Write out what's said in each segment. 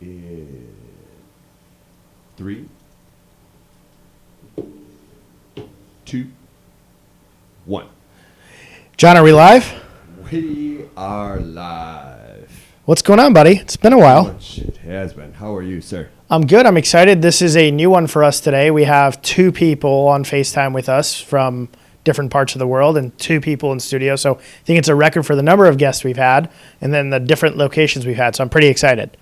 in 3, 2, 1. John, are we live? We are live. What's going on, buddy? It's been a while. It has been. How are you, sir? I'm good. I'm excited. This is a new one for us today. We have 2 people on FaceTime with us from different parts of the world and 2 people in studio. So I think it's a record for the number of guests we've had and then the different locations we've had. So I'm pretty excited.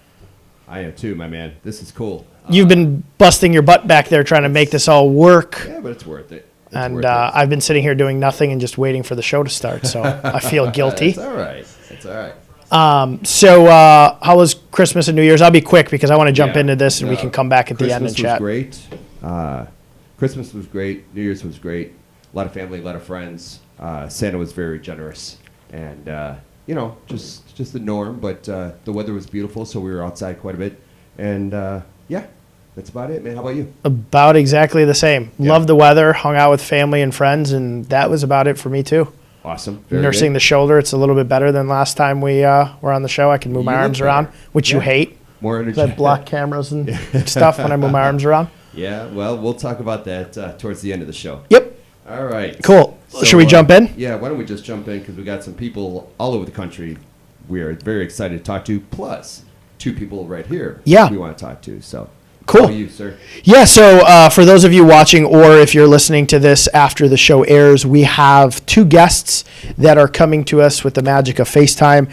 I am too, my man. This is cool. You've been busting your butt back there trying to make this all work. Yeah, but it's worth it. I've been sitting here doing nothing and just waiting for the show to start. So I feel guilty. It's all right. It's all right. So how was Christmas and New Year's? I'll be quick because I want to jump into this and we can come back at the end and chat. Christmas was great. Christmas was great. New Year's was great. A lot of family, a lot of friends. Santa was very generous. And, just the norm. But the weather was beautiful, so we were outside quite a bit. And, that's about it, man. How about you? About exactly the same. Yeah. Loved the weather, hung out with family and friends, and that was about it for me too. Awesome. Very Nursing good. the shoulder, it's a little bit better than last time we were on the show. I can move my arms around, which you hate. More energy. I block cameras and stuff when I move my arms around. Yeah, well, we'll talk about that towards the end of the show. Yep. All right. Cool. So, should we jump in? Yeah, why don't we just jump in because we got some people all over the country we are very excited to talk to, plus 2 people right here we want to talk to. So, cool. How are you, sir? Yeah, so for those of you watching or if you're listening to this after the show airs, we have 2 guests that are coming to us with the magic of FaceTime.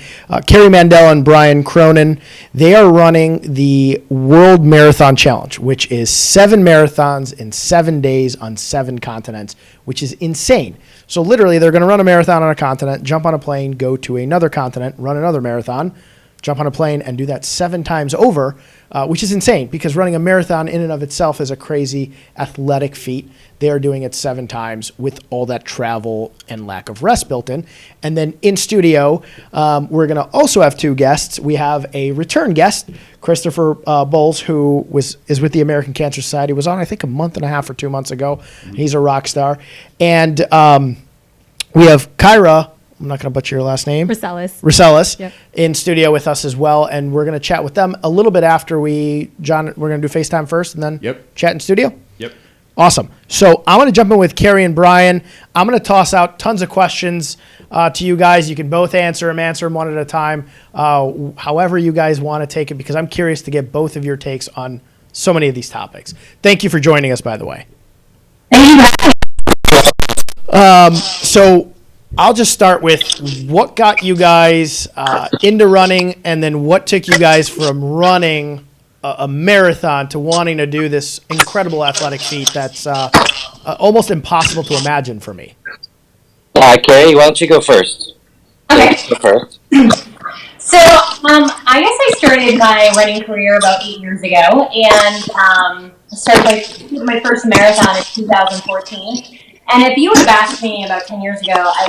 Carrie Mandel and Brian Cronin. They are running the World Marathon Challenge, which is 7 marathons in 7 days on 7 continents, which is insane. So literally, they're going to run a marathon on a continent, jump on a plane, go to another continent, run another marathon, jump on a plane, and do that 7 times over, which is insane because running a marathon in and of itself is a crazy athletic feat. They are doing it 7 times with all that travel and lack of rest built in. And then in studio, we're going to also have 2 guests. We have a return guest, Christopher Bowles, who is with the American Cancer Society, was on, I think, a month and a half or 2 months ago. Mm-hmm. He's a rock star. And we have Kyra, I'm not going to butcher your last name. Rosellis Yep. In studio with us as well. And we're going to chat with them a little bit after we're going to do FaceTime first and then chat in studio. Yep. Awesome. So I want to jump in with Carrie and Brian. I'm going to toss out tons of questions to you guys. You can both answer them one at a time, however you guys want to take it, because I'm curious to get both of your takes on so many of these topics. Thank you for joining us, by the way. So I'll just start with what got you guys into running, and then what took you guys from running a marathon to wanting to do this incredible athletic feat that's almost impossible to imagine for me. Carrie, why don't you go first? Okay. Go first. So, I guess I started my running career about 8 years ago, and started my first marathon in 2014. And if you would have asked me about 10 years ago, I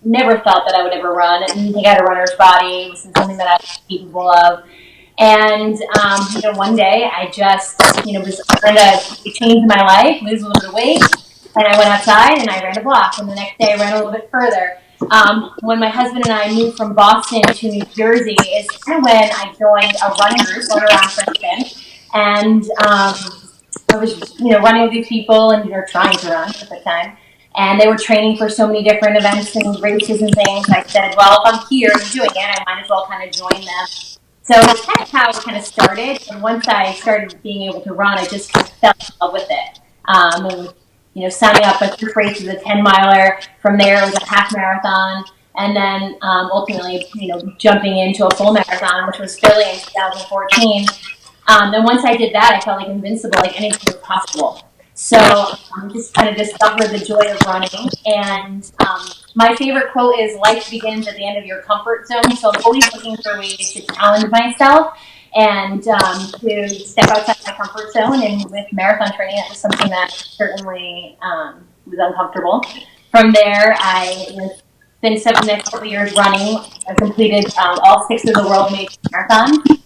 never thought that I would ever run. I didn't think I had a runner's body. It wasn't something that I was capable of. And, one day I just, was trying to change my life, lose a little bit of weight. And I went outside and I ran a block. And the next day I ran a little bit further. When my husband and I moved from Boston to New Jersey is kind of when I joined a running group around Princeton. And, I was, running with these people and trying to run at the time. And they were training for so many different events and races and things. I said, well, if I'm here and doing it, I might as well kind of join them. So that's kind of how it kind of started. And once I started being able to run, I just kind of fell in love with it. Signing up for 3 races, a 10-miler. From there, it was a half marathon. And then ultimately, jumping into a full marathon, which was Philly in 2014. And once I did that, I felt like invincible, like anything was possible. So just kind of discovered the joy of running. And my favorite quote is, life begins at the end of your comfort zone. So I'm always looking for ways to challenge myself and to step outside my comfort zone. And with marathon training, that was something that certainly was uncomfortable. From there, I finished up the next couple of years running. I completed all 6 of the world major marathons.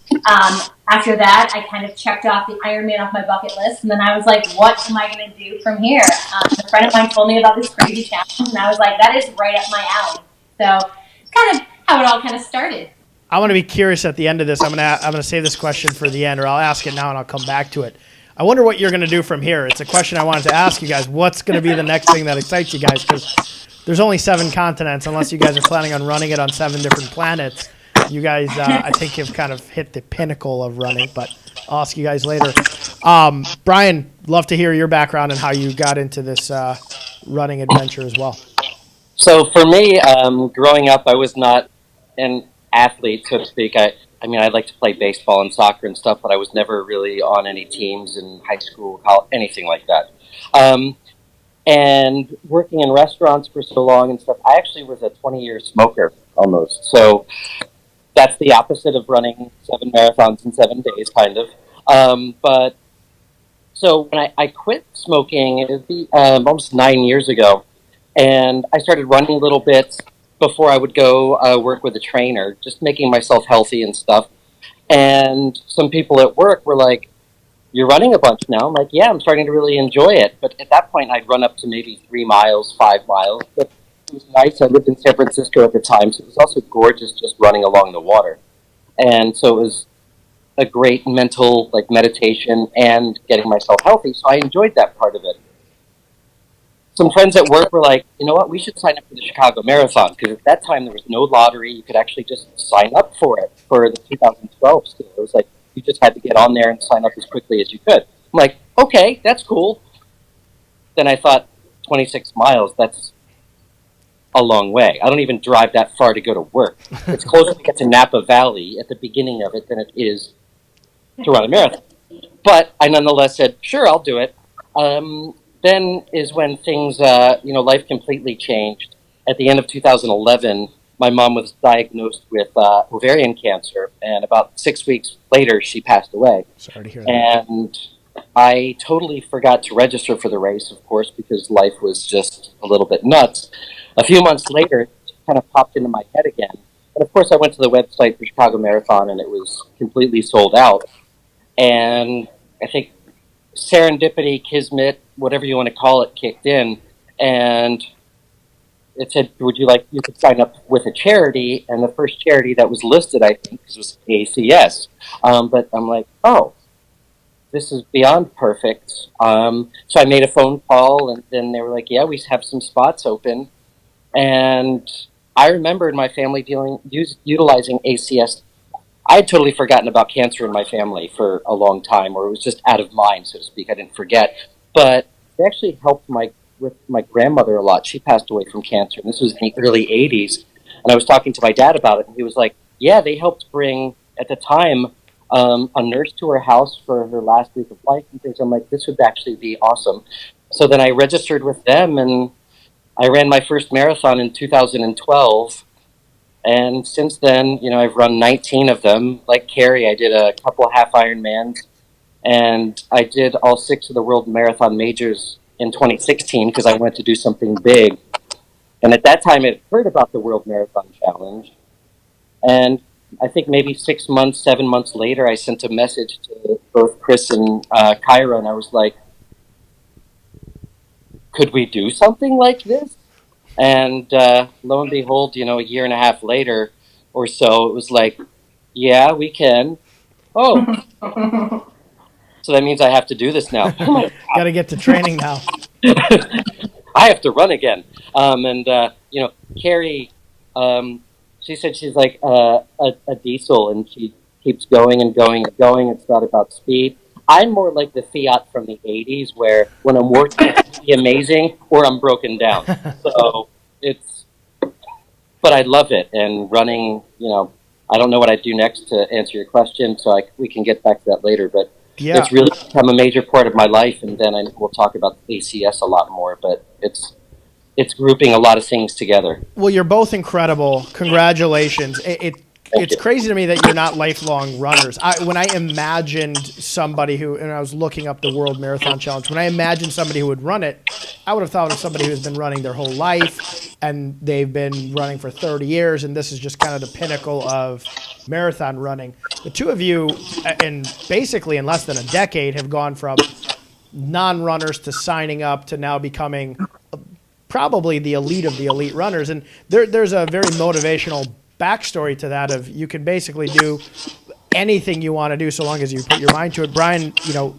After that, I kind of checked off the Ironman off my bucket list, and then I was like, what am I going to do from here? A friend of mine told me about this crazy challenge, and I was like, that is right up my alley. So it's kind of how it all kind of started. I want to be curious at the end of this. I'm gonna save this question for the end, or I'll ask it now and I'll come back to it. I wonder what you're gonna do from here. It's a question I wanted to ask you guys. What's gonna be the next thing that excites you guys? Because there's only 7 continents, unless you guys are planning on running it on 7 different planets. You guys, I think, have kind of hit the pinnacle of running, but I'll ask you guys later. Brian, love to hear your background and how you got into this running adventure as well. So for me, growing up, I was not an athlete, so to speak. I mean, I like to play baseball and soccer and stuff, but I was never really on any teams in high school, college, anything like that. And working in restaurants for so long and stuff, I actually was a 20-year smoker almost. So that's the opposite of running 7 marathons in 7 days, kind of. But so when I quit smoking, it would be almost 9 years ago, and I started running a little bit before I would go work with a trainer, just making myself healthy and stuff. And some people at work were like, "You're running a bunch now." I'm like, "Yeah, I'm starting to really enjoy it." But at that point, I'd run up to maybe 3 miles, 5 miles. But it was nice. I lived in San Francisco at the time, so it was also gorgeous just running along the water. And so it was a great mental, like, meditation and getting myself healthy. So I enjoyed that part of it. Some friends at work were like, "You know what, we should sign up for the Chicago Marathon," because at that time there was no lottery. You could actually just sign up for it for the 2012 still. It was like you just had to get on there and sign up as quickly as you could. I'm like, okay, that's cool. Then I thought, 26 miles, that's a long way. I don't even drive that far to go to work. It's closer to get to Napa Valley at the beginning of it than it is to run a marathon. But I nonetheless said, sure, I'll do it. Then is when things, life completely changed. At the end of 2011, my mom was diagnosed with ovarian cancer, and about 6 weeks later, she passed away. Sorry to hear that. And I totally forgot to register for the race, of course, because life was just a little bit nuts. A few months later, it kind of popped into my head again. And of course, I went to the website for Chicago Marathon, and it was completely sold out. And I think serendipity, kismet, whatever you want to call it, kicked in. And it said, you could sign up with a charity. And the first charity that was listed, I think, was ACS. But I'm like, oh, this is beyond perfect. So I made a phone call, and then they were like, yeah, we have some spots open. And I remembered my family utilizing ACS. I had totally forgotten about cancer in my family for a long time, or it was just out of mind, so to speak. I didn't forget. But they actually helped with my grandmother a lot. She passed away from cancer, and this was in the early 80s. And I was talking to my dad about it, and he was like, yeah, they helped bring, at the time, a nurse to her house for her last week of life and things. I'm like, this would actually be awesome. So then I registered with them, and I ran my first marathon in 2012. And since then, I've run 19 of them. Like Carrie, I did a couple half Ironmans, and I did all 6 of the World Marathon Majors in 2016 because I wanted to do something big. And at that time, I had heard about the World Marathon Challenge. And I think maybe 6 months, 7 months later, I sent a message to both Chris and Kyra, and I was like, could we do something like this? And lo and behold, a year and a half later or so, it was like, yeah, we can. Oh, so that means I have to do this now. Got to get to training now. I have to run again. Carrie, she said she's like a diesel, and she keeps going and going and going. It's not about speed. I'm more like the Fiat from the 80s, where when I'm working, it's amazing, or I'm broken down. So but I love it. And running, I don't know what I'd do next to answer your question, so we can get back to that later. But Yeah. It's really become a major part of my life, and then we'll talk about ACS a lot more. But it's grouping a lot of things together. Well, you're both incredible. Congratulations. It's crazy to me that you're not lifelong runners. When I imagined somebody and I was looking up the World Marathon Challenge, when I imagined somebody who would run it, I would have thought of somebody who's been running their whole life, and they've been running for 30 years, and this is just kind of the pinnacle of marathon running. The two of you, basically in less than a decade, have gone from non-runners to signing up to now becoming probably the elite of the elite runners. And there's a very motivational backstory to that of you can basically do anything you want to do so long as you put your mind to it. Brian,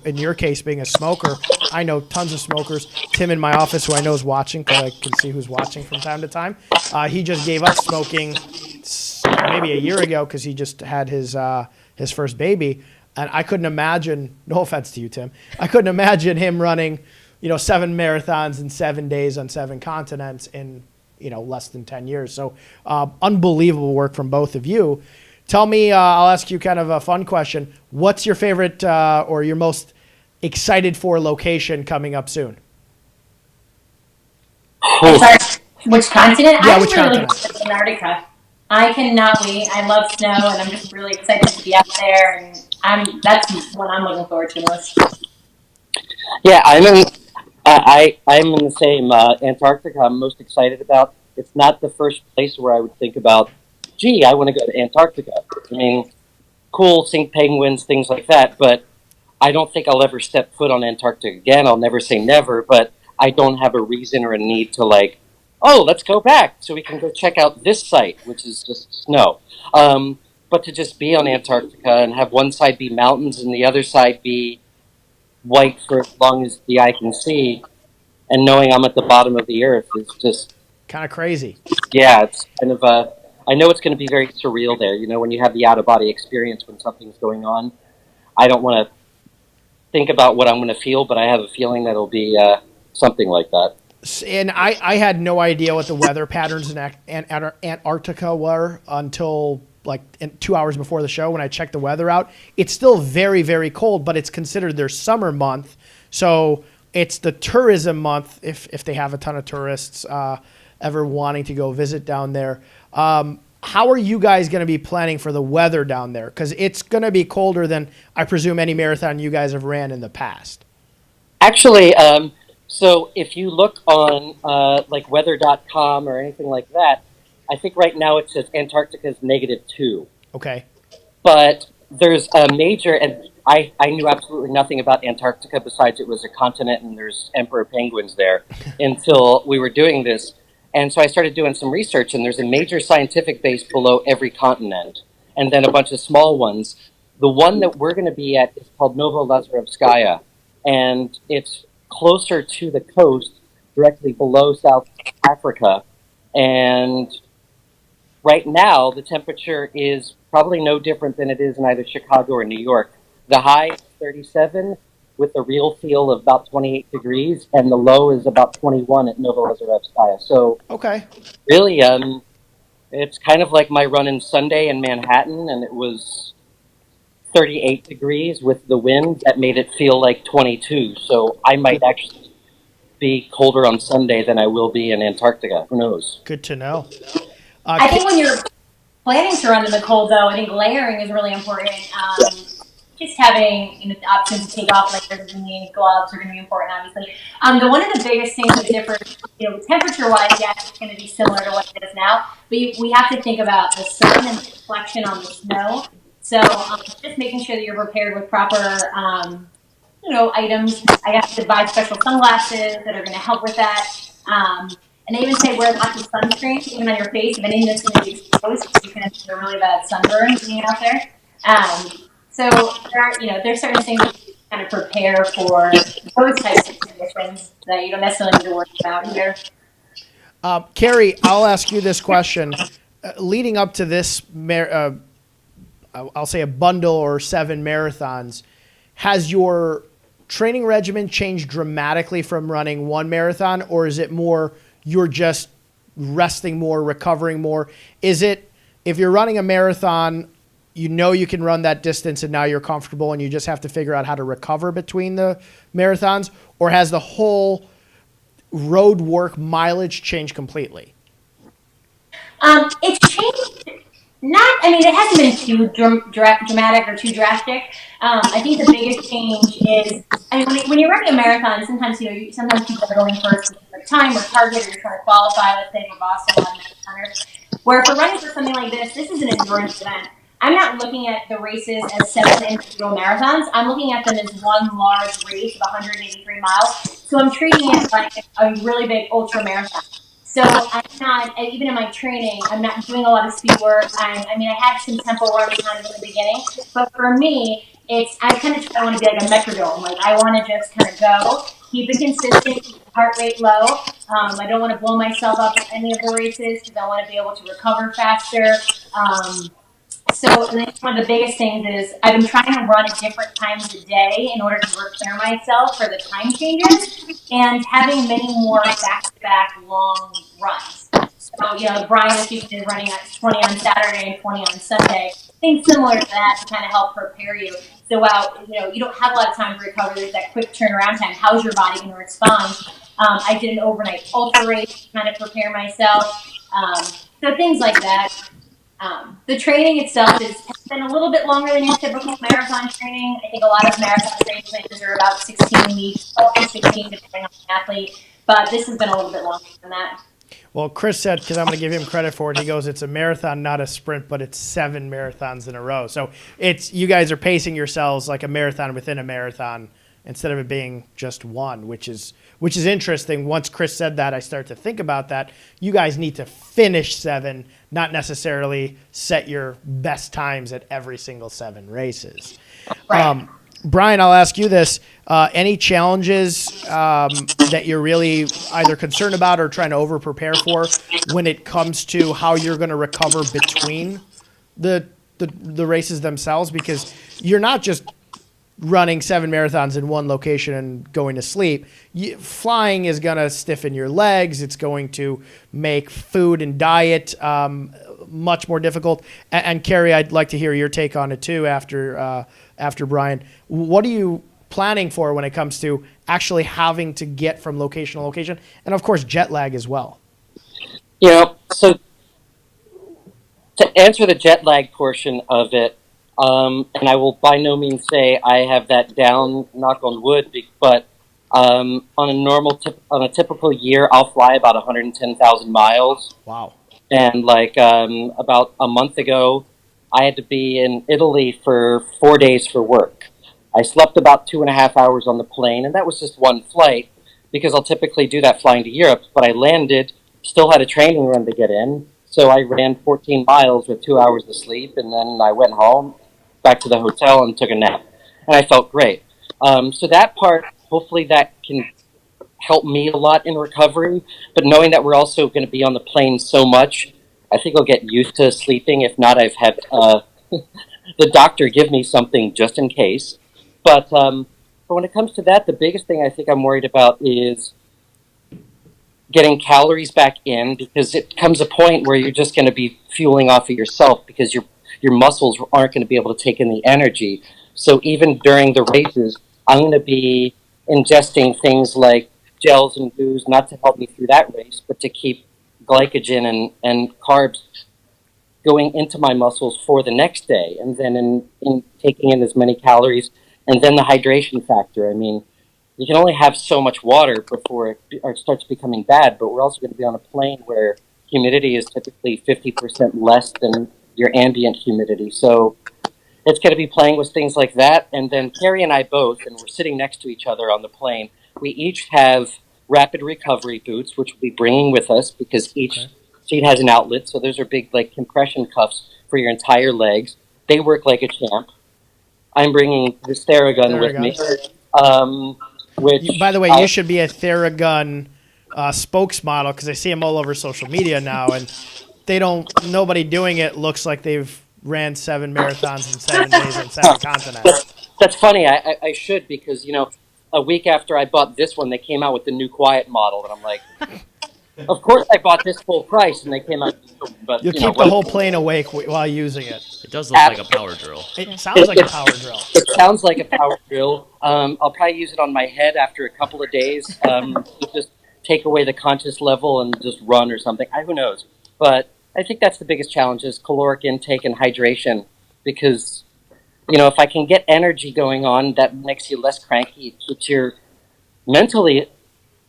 in your case, being a smoker, I know tons of smokers. Tim in my office, who I know is watching, because I can see who's watching from time to time, he just gave up smoking maybe a year ago because he just had his first baby. And I couldn't imagine, no offense to you, Tim, I couldn't imagine him running, 7 marathons in 7 days on 7 continents in, less than 10 years. So unbelievable work from both of you. Tell me, I'll ask you kind of a fun question. What's your favorite or your most excited for location coming up soon? Sorry, which continent? Yeah, I'm which really continent? looking forward to Antarctica. I cannot wait. I love snow, and I'm just really excited to be out there. And that's what I'm looking forward to most. Yeah, I'm in the same Antarctica. I'm most excited about. It's not the first place where I would think about, gee, I want to go to Antarctica. I mean, cool, seeing penguins, things like that, but I don't think I'll ever step foot on Antarctica again. I'll never say never, but I don't have a reason or a need to let's go back so we can go check out this site, which is just snow. But to just be on Antarctica and have one side be mountains and the other side be white for as long as the eye can see, and knowing I'm at the bottom of the earth is just kind of crazy. Yeah, it's kind of I know it's going to be very surreal there. When you have the out of body experience when something's going on. I don't want to think about what I'm going to feel, but I have a feeling that it'll be something like that. And I had no idea what the weather patterns in Antarctica were until 2 hours before the show when I checked the weather out. It's still very, very cold, but it's considered their summer month. So it's the tourism month if they have a ton of tourists ever wanting to go visit down there. How are you guys going to be planning for the weather down there? Because it's going to be colder than, I presume, any marathon you guys have ran in the past. Actually, so if you look on weather.com or anything like that, I think right now it says Antarctica is -2. Okay. But there's a major, and I knew absolutely nothing about Antarctica besides it was a continent and there's emperor penguins there until we were doing this. And so I started doing some research, and there's a major scientific base below every continent, and then a bunch of small ones. The one that we're going to be at is called Novolazarovskaya, and it's closer to the coast, directly below South Africa. And right now, the temperature is probably no different than it is in either Chicago or New York. The high is 37, with a real feel of about 28 degrees, and the low is about 21 at Novolazarovskaya. So, okay, really, it's kind of like my run in Sunday in Manhattan, and it was 38 degrees with the wind that made it feel like 22. So I might actually be colder on Sunday than I will be in Antarctica. Who knows? good to know. I think when you're planning to run in the cold, though, I think layering is really important. Just having the option to take off layers and the gloves are going to be important, obviously. One of the biggest things that differs, temperature-wise, yes, it's going to be similar to what it is now, but we have to think about the sun and the reflection on the snow. So just making sure that you're prepared with proper, items. I have to buy special sunglasses that are going to help with that. And they even say wear lots of sunscreen, even on your face, if anything that's going to be exposed, you can have a really bad sunburn being out there. So there's certain things that you kind of prepare for those types of conditions that you don't necessarily need to worry about either. Carrie, I'll ask you this question. Leading up to this, I'll say a bundle or 7 marathons, has your training regimen changed dramatically from running one marathon, or is it more you're just resting more, recovering more? Is it, if you're running a marathon, you can run that distance and now you're comfortable and you just have to figure out how to recover between the marathons, or has the whole road work mileage changed completely? It's changed. It hasn't been too dramatic or too drastic. I think the biggest change is, when you're running a marathon, sometimes sometimes people are going for a specific time or target, or you're trying to qualify. Let's say for Boston marathoners, where if we're running for something like this is an endurance event. I'm not looking at the races as 7 individual marathons. I'm looking at them as one large race of 183 miles. So I'm treating it like a really big ultra marathon. So I'm not, even in my training, I'm not doing a lot of speed work. I mean, I had some tempo running kind of in the beginning, but for me, I kind of want to be like a metrodome. Like I want to just kind of go, keep it consistent, keep the heart rate low. I don't want to blow myself up in any of the races because I want to be able to recover faster. So one of the biggest things is I've been trying to run at different times a day in order to repair myself for the time changes and having many more back-to-back long runs. So, Brian is usually running at 20 on Saturday and 20 on Sunday. Things similar to that to kind of help prepare you. So while, you don't have a lot of time to recover, there's that quick turnaround time. How's your body going to respond? I did an overnight ultra race to kind of prepare myself. So things like that. The training itself has been a little bit longer than your typical marathon training. I think a lot of marathon training plans are about 16 weeks, up to 16 depending on the athlete, but this has been a little bit longer than that. Well, Chris said, because I'm going to give him credit for it, he goes, it's a marathon, not a sprint, but it's 7 marathons in a row. So you guys are pacing yourselves like a marathon within a marathon instead of it being just one, which is interesting. Once Chris said that, I start to think about that. You guys need to finish 7, not necessarily set your best times at every single 7 races. Right. Brian, I'll ask you this. Any challenges that you're really either concerned about or trying to over-prepare for when it comes to how you're going to recover between the races themselves? Because you're not just running 7 marathons in one location and going to sleep. Flying is going to stiffen your legs. It's going to make food and diet much more difficult. And Carrie, I'd like to hear your take on it too after Brian. What are you planning for when it comes to actually having to get from location to location? And of course, jet lag as well. So to answer the jet lag portion of it, and I will by no means say I have that down, knock on wood, but on a typical year, I'll fly about 110,000 miles. Wow. And about a month ago, I had to be in Italy for 4 days for work. I slept about 2.5 hours on the plane, and that was just one flight because I'll typically do that flying to Europe. But I landed, still had a training run to get in, so I ran 14 miles with 2 hours of sleep, and then I went home, back to the hotel, and took a nap. And I felt great. So that part, hopefully that can help me a lot in recovery, but knowing that we're also going to be on the plane so much, I think I'll get used to sleeping. If not, I've had the doctor give me something just in case. But when it comes to that, the biggest thing I think I'm worried about is getting calories back in, because it comes a point where you're just going to be fueling off of yourself because your muscles aren't going to be able to take in the energy. So even during the races, I'm going to be ingesting things like gels and booze, not to help me through that race, but to keep glycogen and carbs going into my muscles for the next day, and then in taking in as many calories, and then the hydration factor. I mean, you can only have so much water before it starts becoming bad, but we're also going to be on a plane where humidity is typically 50% less than your ambient humidity. So it's going to be playing with things like that. And then Carrie and I both, and we're sitting next to each other on the plane, we each have rapid recovery boots, which we'll be bringing with us because each seat has an outlet. So those are big, like, compression cuffs for your entire legs. They work like a champ. I'm bringing the Theragun with me. By the way, you should be a Theragun spokesmodel, because I see them all over social media now, and nobody doing it looks like they've ran 7 marathons in 7 days on 7 continents. That's funny. I should, because, a week after I bought this one, they came out with the new Quiet model, and I'm like, of course I bought this full price, and they came out with this one, but You'll keep the whole plane awake while using it. It does look like a power drill. It sounds like a power drill. It sounds like a power drill. I'll probably use it on my head after a couple of days to just take away the conscious level and just run or something. Who knows? But I think that's the biggest challenge is caloric intake and hydration, because if I can get energy going on, that makes you less cranky. It keeps you mentally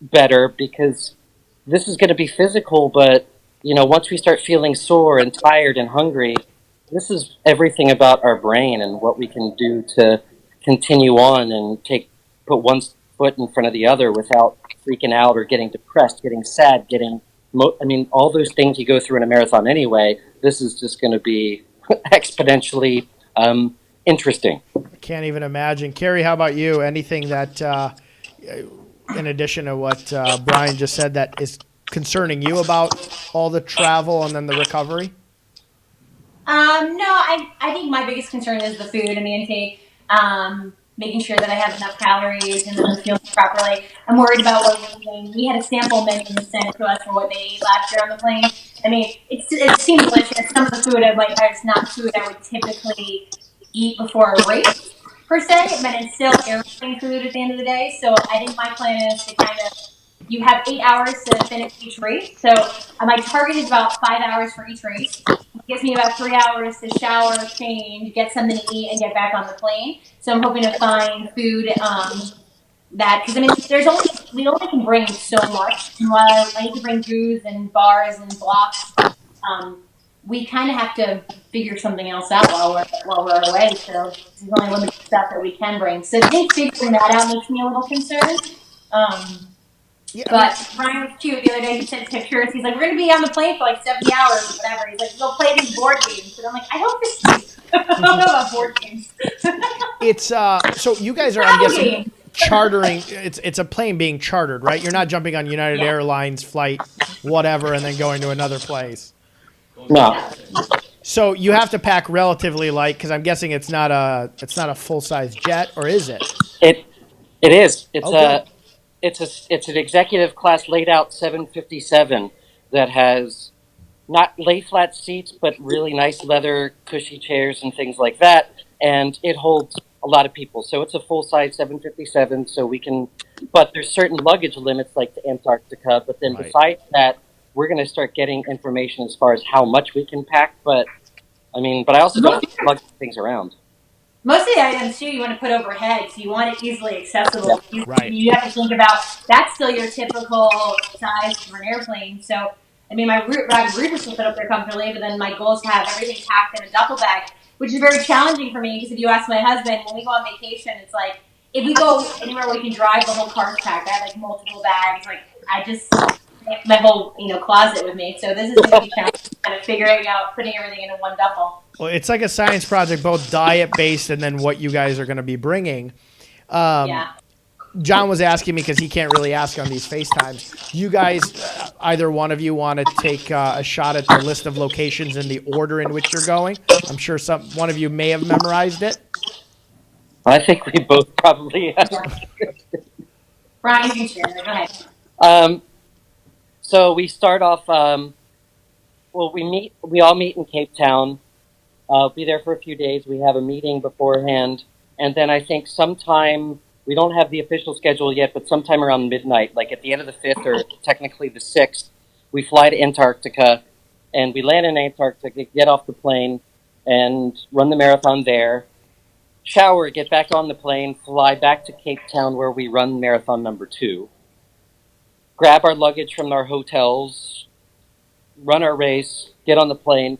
better, because this is going to be physical, but, once we start feeling sore and tired and hungry, this is everything about our brain and what we can do to continue on and put one foot in front of the other without freaking out or getting depressed, getting sad, getting I mean, all those things you go through in a marathon anyway. This is just going to be exponentially interesting. Can't even imagine. Carrie, how about you? Anything that, in addition to what Brian just said, that is concerning you about all the travel and then the recovery? No, I think my biggest concern is the food and the intake. Making sure that I have enough calories and that I'm feeling properly. I'm worried about what we're eating. We had a sample menu sent to us for what they ate last year on the plane. I mean, it seemed delicious. Some of the food it's not food I would typically eat before a race per se, but it's still airplane food at the end of the day. So I think my plan is to kind of you have 8 hours to finish each race. So my target is about 5 hours for each race. It gives me about 3 hours to shower, change, get something to eat, and get back on the plane. So I'm hoping to find food that because I mean, we only can bring so much. And while I need to bring booze and bars and blocks, we kind of have to figure something else out while we're away. So there's only limited stuff that we can bring. So I think figuring that out makes me a little concerned. Yeah, But Brian was cute the other day. He sent pictures. He's like, "We're gonna be on the plane for like 70 hours or whatever." He's like, "We'll play these board games." And I'm like, "I hope this." I don't know about board games. it's so you guys are, I'm guessing, chartering. It's a plane being chartered, right? You're not jumping on United Airlines flight, whatever, and then going to another place. No. So you have to pack relatively light because I'm guessing it's not a full size jet, or is it? It is. It's good. It's an executive class laid out 757 that has not lay flat seats, but really nice leather cushy chairs and things like that. And it holds a lot of people. So it's a full size 757. So we can, but there's certain luggage limits like to Antarctica. But then besides that, we're going to start getting information as far as how much we can pack. But I also don't want to lug things around. Most of the items too, you want to put overhead, so you want it easily accessible. Yeah. Right. You have to think about that's still your typical size for an airplane. So, I mean, my routers will fit up there comfortably, but then my goal is to have everything packed in a duffel bag, which is very challenging for me because if you ask my husband, when we go on vacation, it's like if we go anywhere we can drive, the whole car's packed. I have like multiple bags. Like I just my whole closet with me. So this is going to be challenging, kind of figuring out putting everything into one duffel. Well, it's like a science project, both diet-based and then what you guys are going to be bringing. John was asking me because he can't really ask on these FaceTimes. You guys, either one of you want to take a shot at the list of locations in the order in which you're going? I'm sure one of you may have memorized it. I think we both probably have. Brian, you can share. Go ahead. So we start off. We all meet in Cape Town. I'll be there for a few days. We have a meeting beforehand, and then I think sometime, we don't have the official schedule yet, but sometime around midnight, like at the end of the 5th or technically the 6th, we fly to Antarctica, and we land in Antarctica, get off the plane, and run the marathon there, shower, get back on the plane, fly back to Cape Town where we run marathon number 2, grab our luggage from our hotels, run our race, get on the plane.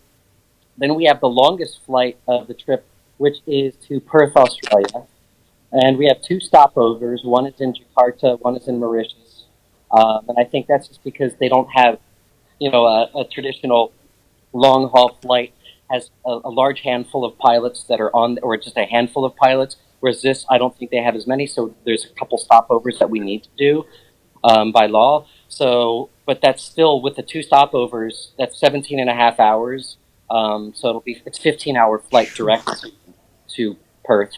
Then we have the longest flight of the trip, which is to Perth, Australia. And we have 2 stopovers. One is in Jakarta, one is in Mauritius. And I think that's just because they don't have, a traditional long-haul flight has a large handful of pilots that are on, or just a handful of pilots, whereas this, I don't think they have as many. So there's a couple stopovers that we need to do by law. So, but that's still, with the 2 stopovers, that's 17 and a half hours. So it's 15-hour flight direct to Perth.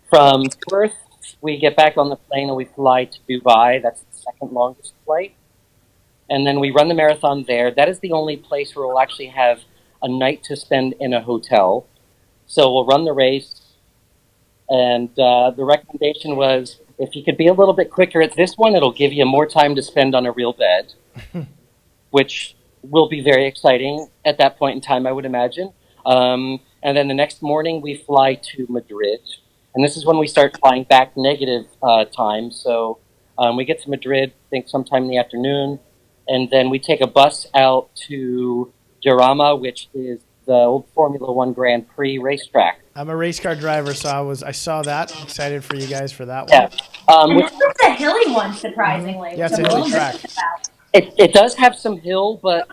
From Perth, we get back on the plane and we fly to Dubai. That's the second longest flight. And then we run the marathon there. That is the only place where we'll actually have a night to spend in a hotel. So we'll run the race. And the recommendation was, if you could be a little bit quicker at this one, it'll give you more time to spend on a real bed, which will be very exciting at that point in time, I would imagine. And then the next morning we fly to Madrid. And this is when we start flying back negative time. So we get to Madrid, I think sometime in the afternoon. And then we take a bus out to Jarama, which is the old Formula One Grand Prix racetrack. I'm a race car driver, so I saw that. Excited for you guys for that one. And this was a hilly one, surprisingly. Yeah, it's a hilly track. It does have some hill, but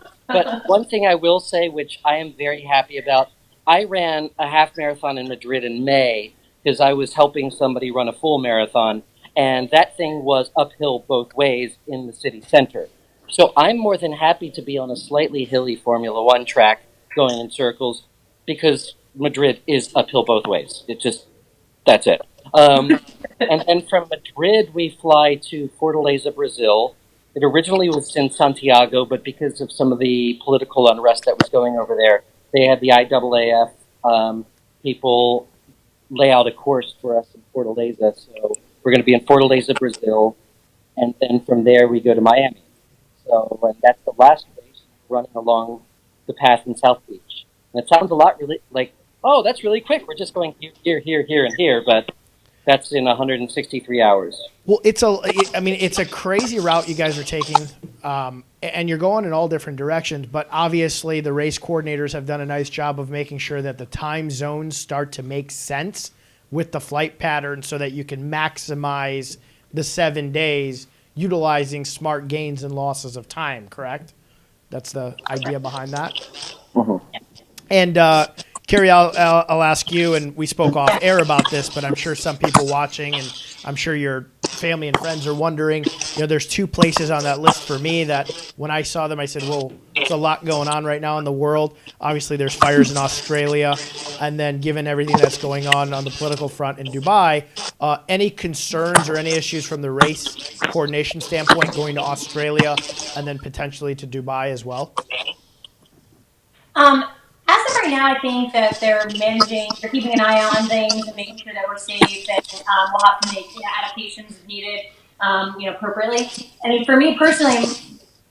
one thing I will say, which I am very happy about, I ran a half marathon in Madrid in May because I was helping somebody run a full marathon, and that thing was uphill both ways in the city center. So I'm more than happy to be on a slightly hilly Formula One track going in circles because Madrid is uphill both ways. It just that's it. And then from Madrid, we fly to Fortaleza, Brazil. It originally was in Santiago, but because of some of the political unrest that was going over there, they had the IAAF people lay out a course for us in Fortaleza. So we're going to be in Fortaleza, Brazil, and then from there we go to Miami. So and that's the last race running along the path in South Beach. And it sounds a lot really like, oh, that's really quick. We're just going here, and here, but that's in 163 hours. Well, it's a crazy route you guys are taking, and you're going in all different directions. But obviously, the race coordinators have done a nice job of making sure that the time zones start to make sense with the flight pattern, so that you can maximize the 7 days utilizing smart gains and losses of time. Correct? That's the idea behind that. Mm-hmm. And Carrie, I'll ask you, and we spoke off air about this, but I'm sure some people watching, and I'm sure your family and friends are wondering, there's two places on that list for me that when I saw them, I said, well, there's a lot going on right now in the world. Obviously, there's fires in Australia, and then given everything that's going on the political front in Dubai, any concerns or any issues from the race coordination standpoint going to Australia and then potentially to Dubai as well? As of right now, I think that they're keeping an eye on things and making sure that we're safe, and we'll have to make adaptations if needed, appropriately. I mean, for me personally,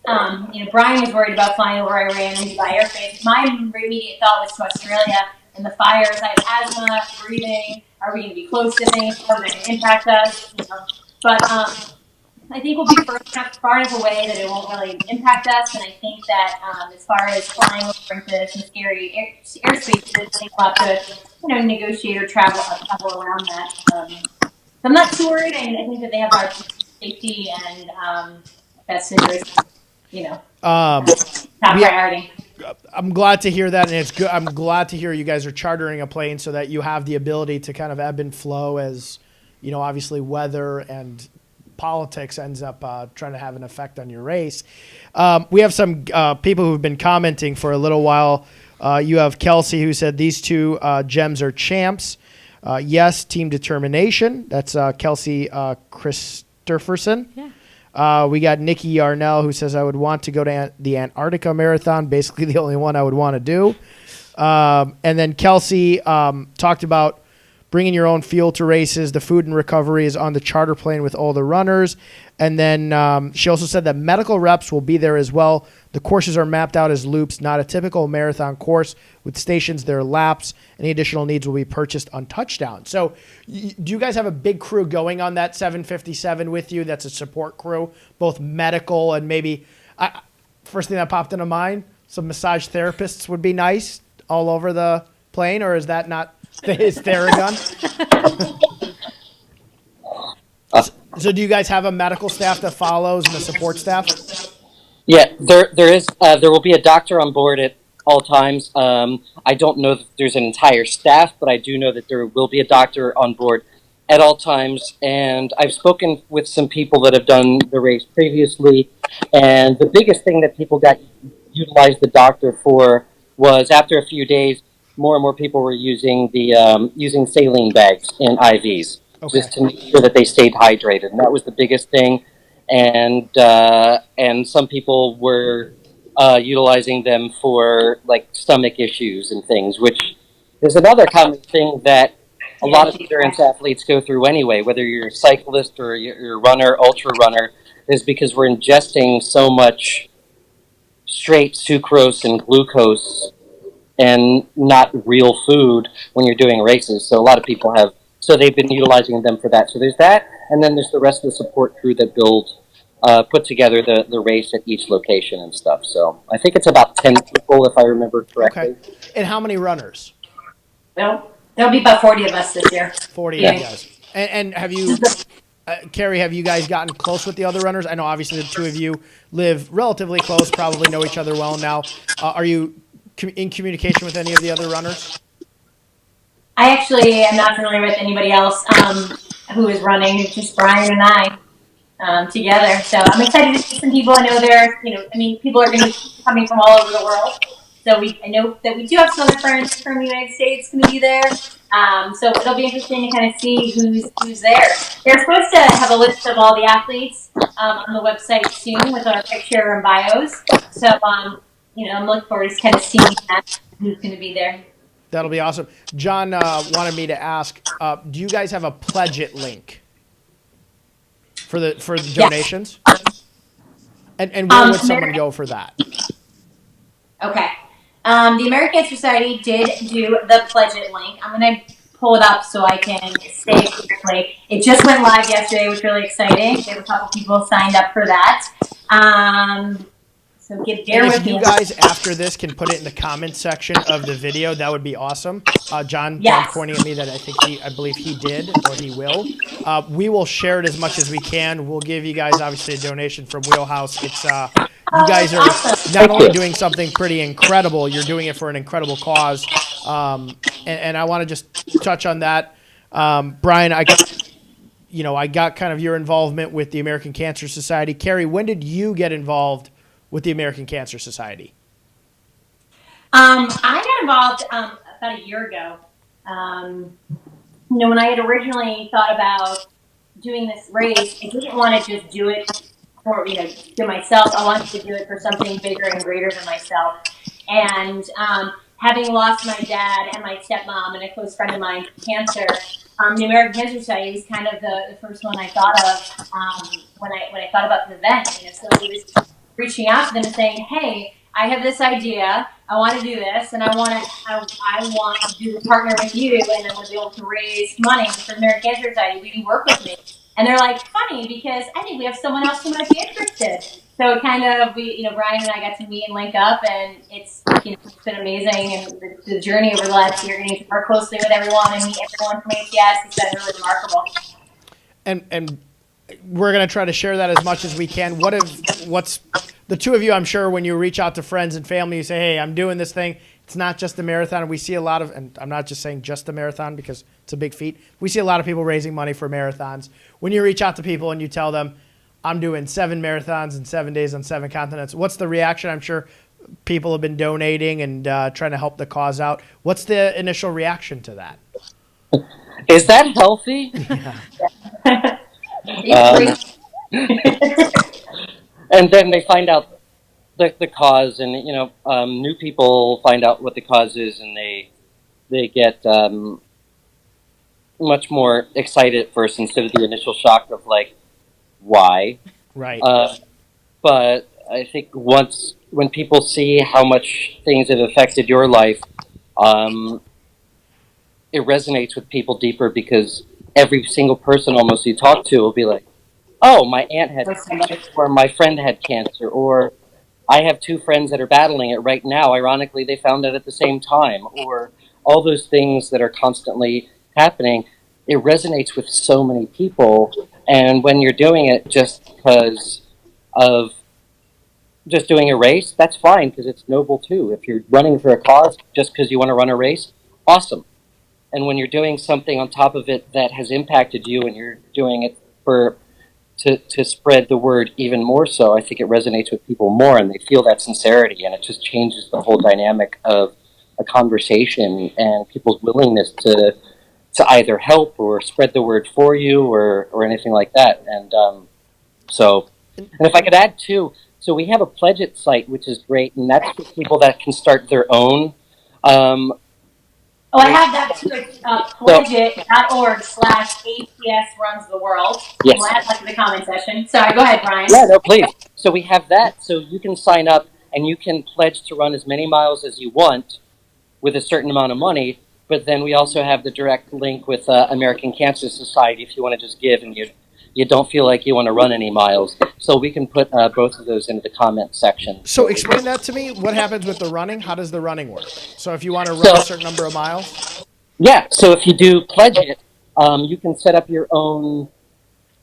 Brian was worried about flying over Iran and Dubai airspace. My immediate thought was to Australia and the fires. I have asthma, breathing. Are we going to be close to things? How is it going to impact us? But I think we'll be far enough away that it won't really impact us. And I think that as far as flying over into some scary airspaces, I think we'll have to, negotiate or travel around that. So I'm not too worried. I think that they have our safety and best interest, top priority. I'm glad to hear that, and it's good. I'm glad to hear you guys are chartering a plane so that you have the ability to kind of ebb and flow as, obviously weather and politics ends up trying to have an effect on your race. We have some people who've been commenting for a little while. You have Kelsey who said these two gems are champs. Yes, team determination. That's Kelsey Christopherson. Yeah. We got Nikki Yarnell who says I would want to go to the Antarctica Marathon, basically the only one I would want to do. And then Kelsey talked about bringing your own fuel to races. The food and recovery is on the charter plane with all the runners. And then she also said that medical reps will be there as well. The courses are mapped out as loops, not a typical marathon course with stations. There are laps. Any additional needs will be purchased on touchdown. So do you guys have a big crew going on that 757 with you? That's a support crew, both medical and maybe, first thing that popped into mind, some massage therapists would be nice all over the plane, or is that not his Theragun? So do you guys have a medical staff that follows and a support staff? Yeah, there is. There will be a doctor on board at all times. I don't know that there's an entire staff, but I do know that there will be a doctor on board at all times. And I've spoken with some people that have done the race previously, and the biggest thing that people utilized the doctor for was after a few days, more and more people were using using saline bags in IVs, just to make sure that they stayed hydrated, and that was the biggest thing. And some people were utilizing them for like stomach issues and things, which is another common thing that a lot of endurance athletes go through anyway. Whether you're a cyclist or you're a runner, ultra runner, is because we're ingesting so much straight sucrose and glucose and not real food when you're doing races. So a lot of people so they've been utilizing them for that. So there's that, and then there's the rest of the support crew that put together the race at each location and stuff. So I think it's about 10 people, if I remember correctly. Okay. And how many runners? Well, there'll be about 40 of us this year. 40 of you guys. And have you Carrie, have you guys gotten close with the other runners? I know obviously the two of you live relatively close, probably know each other well now. Are you in communication with any of the other runners? I actually am not familiar with anybody else who is running. It's just Brian and I together. So I'm excited to see some people. I know people are going to be coming from all over the world. So I know that we do have some other friends from the United States going to be there. So it'll be interesting to kind of see who's there. They're supposed to have a list of all the athletes on the website soon with our picture and bios. So I'm looking forward to kind of seeing that, who's going to be there. That'll be awesome. John wanted me to ask, do you guys have a Pledge It link for the donations? Yes. And where would someone go for that? Okay. The American Cancer Society did do the Pledge It link. I'm going to pull it up so I can say it correctly. It just went live yesterday, which was really exciting. There were a couple people signed up for that. So if you guys after this can put it in the comments section of the video, that would be awesome. John's pointing at me that I believe he did or he will. We will share it as much as we can. We'll give you guys obviously a donation from WheelHouse. It's you guys are not only doing something pretty incredible, you're doing it for an incredible cause. And I want to just touch on that. Brian, I got kind of your involvement with the American Cancer Society. Carrie, when did you get involved with the American Cancer Society? I got involved about a year ago. When I had originally thought about doing this race, I didn't want to just do it for myself. I wanted to do it for something bigger and greater than myself. And having lost my dad and my stepmom and a close friend of mine to cancer, the American Cancer Society was kind of the first one I thought of when I thought about the event. So it was reaching out to them and saying, "Hey, I have this idea. I want to do this, and I want to do the partner with you, and then we'll be able to raise money for the American Cancer Society. Will you work with me?" And they're like, "Funny, because I think we have someone else who might be interested." So it kind of Brian and I got to meet and link up, and it's been amazing. And the journey over the last year, getting to work closely with everyone and meet everyone from ATS, has been really remarkable. And we're going to try to share that as much as we can. What's the two of you, I'm sure when you reach out to friends and family, you say, "Hey, I'm doing this thing. It's not just a marathon." We see a lot of, and I'm not just saying just a marathon because it's a big feat. We see a lot of people raising money for marathons. When you reach out to people and you tell them, "I'm doing 7 marathons in 7 days on 7 continents," what's the reaction? I'm sure people have been donating and trying to help the cause out. What's the initial reaction to that? Is that healthy? And then they find out the cause, and new people find out what the cause is, and they get much more excited at first instead of the initial shock of like, why? Right. But I think when people see how much things have affected your life, it resonates with people deeper, because every single person almost you talk to will be like, "Oh, my aunt had cancer," or "My friend had cancer," or "I have 2 friends that are battling it right now. Ironically, they found it at the same time," or all those things that are constantly happening. It resonates with so many people, and when you're doing it just because of just doing a race, that's fine, because it's noble too. If you're running for a cause just because you want to run a race, awesome. And when you're doing something on top of it that has impacted you, and you're doing it to spread the word even more so, I think it resonates with people more, and they feel that sincerity, and it just changes the whole dynamic of a conversation and people's willingness to either help or spread the word for you or anything like that. And if I could add too, so we have a Pledge It site, which is great, and that's for people that can start their own. I have that too. It's pledgeit.org/ATS runs the world. Yes. We'll add that to the comment section. Sorry, go ahead, Brian. Yeah, no, please. So we have that, so you can sign up and you can pledge to run as many miles as you want with a certain amount of money. But then we also have the direct link with American Cancer Society if you want to just give and you don't feel like you want to run any miles. So we can put both of those into the comment section. So explain that to me. What happens with the running? How does the running work? So if you want to run a certain number of miles? Yeah, so if you do Pledge It, you can set up your own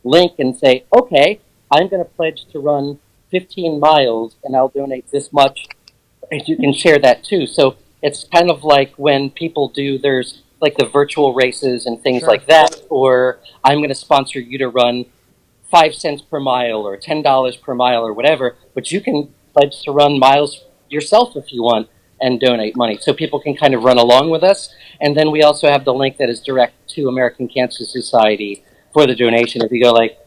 link and say, okay, I'm going to pledge to run 15 miles and I'll donate this much. And you can share that too. So it's kind of like when people do, there's like the virtual races and things Sure. like that, or I'm going to sponsor you to run 5 cents per mile or $10 per mile or whatever, but you can pledge to run miles yourself if you want and donate money. So people can kind of run along with us. And then we also have the link that is direct to American Cancer Society for the donation. If you go like,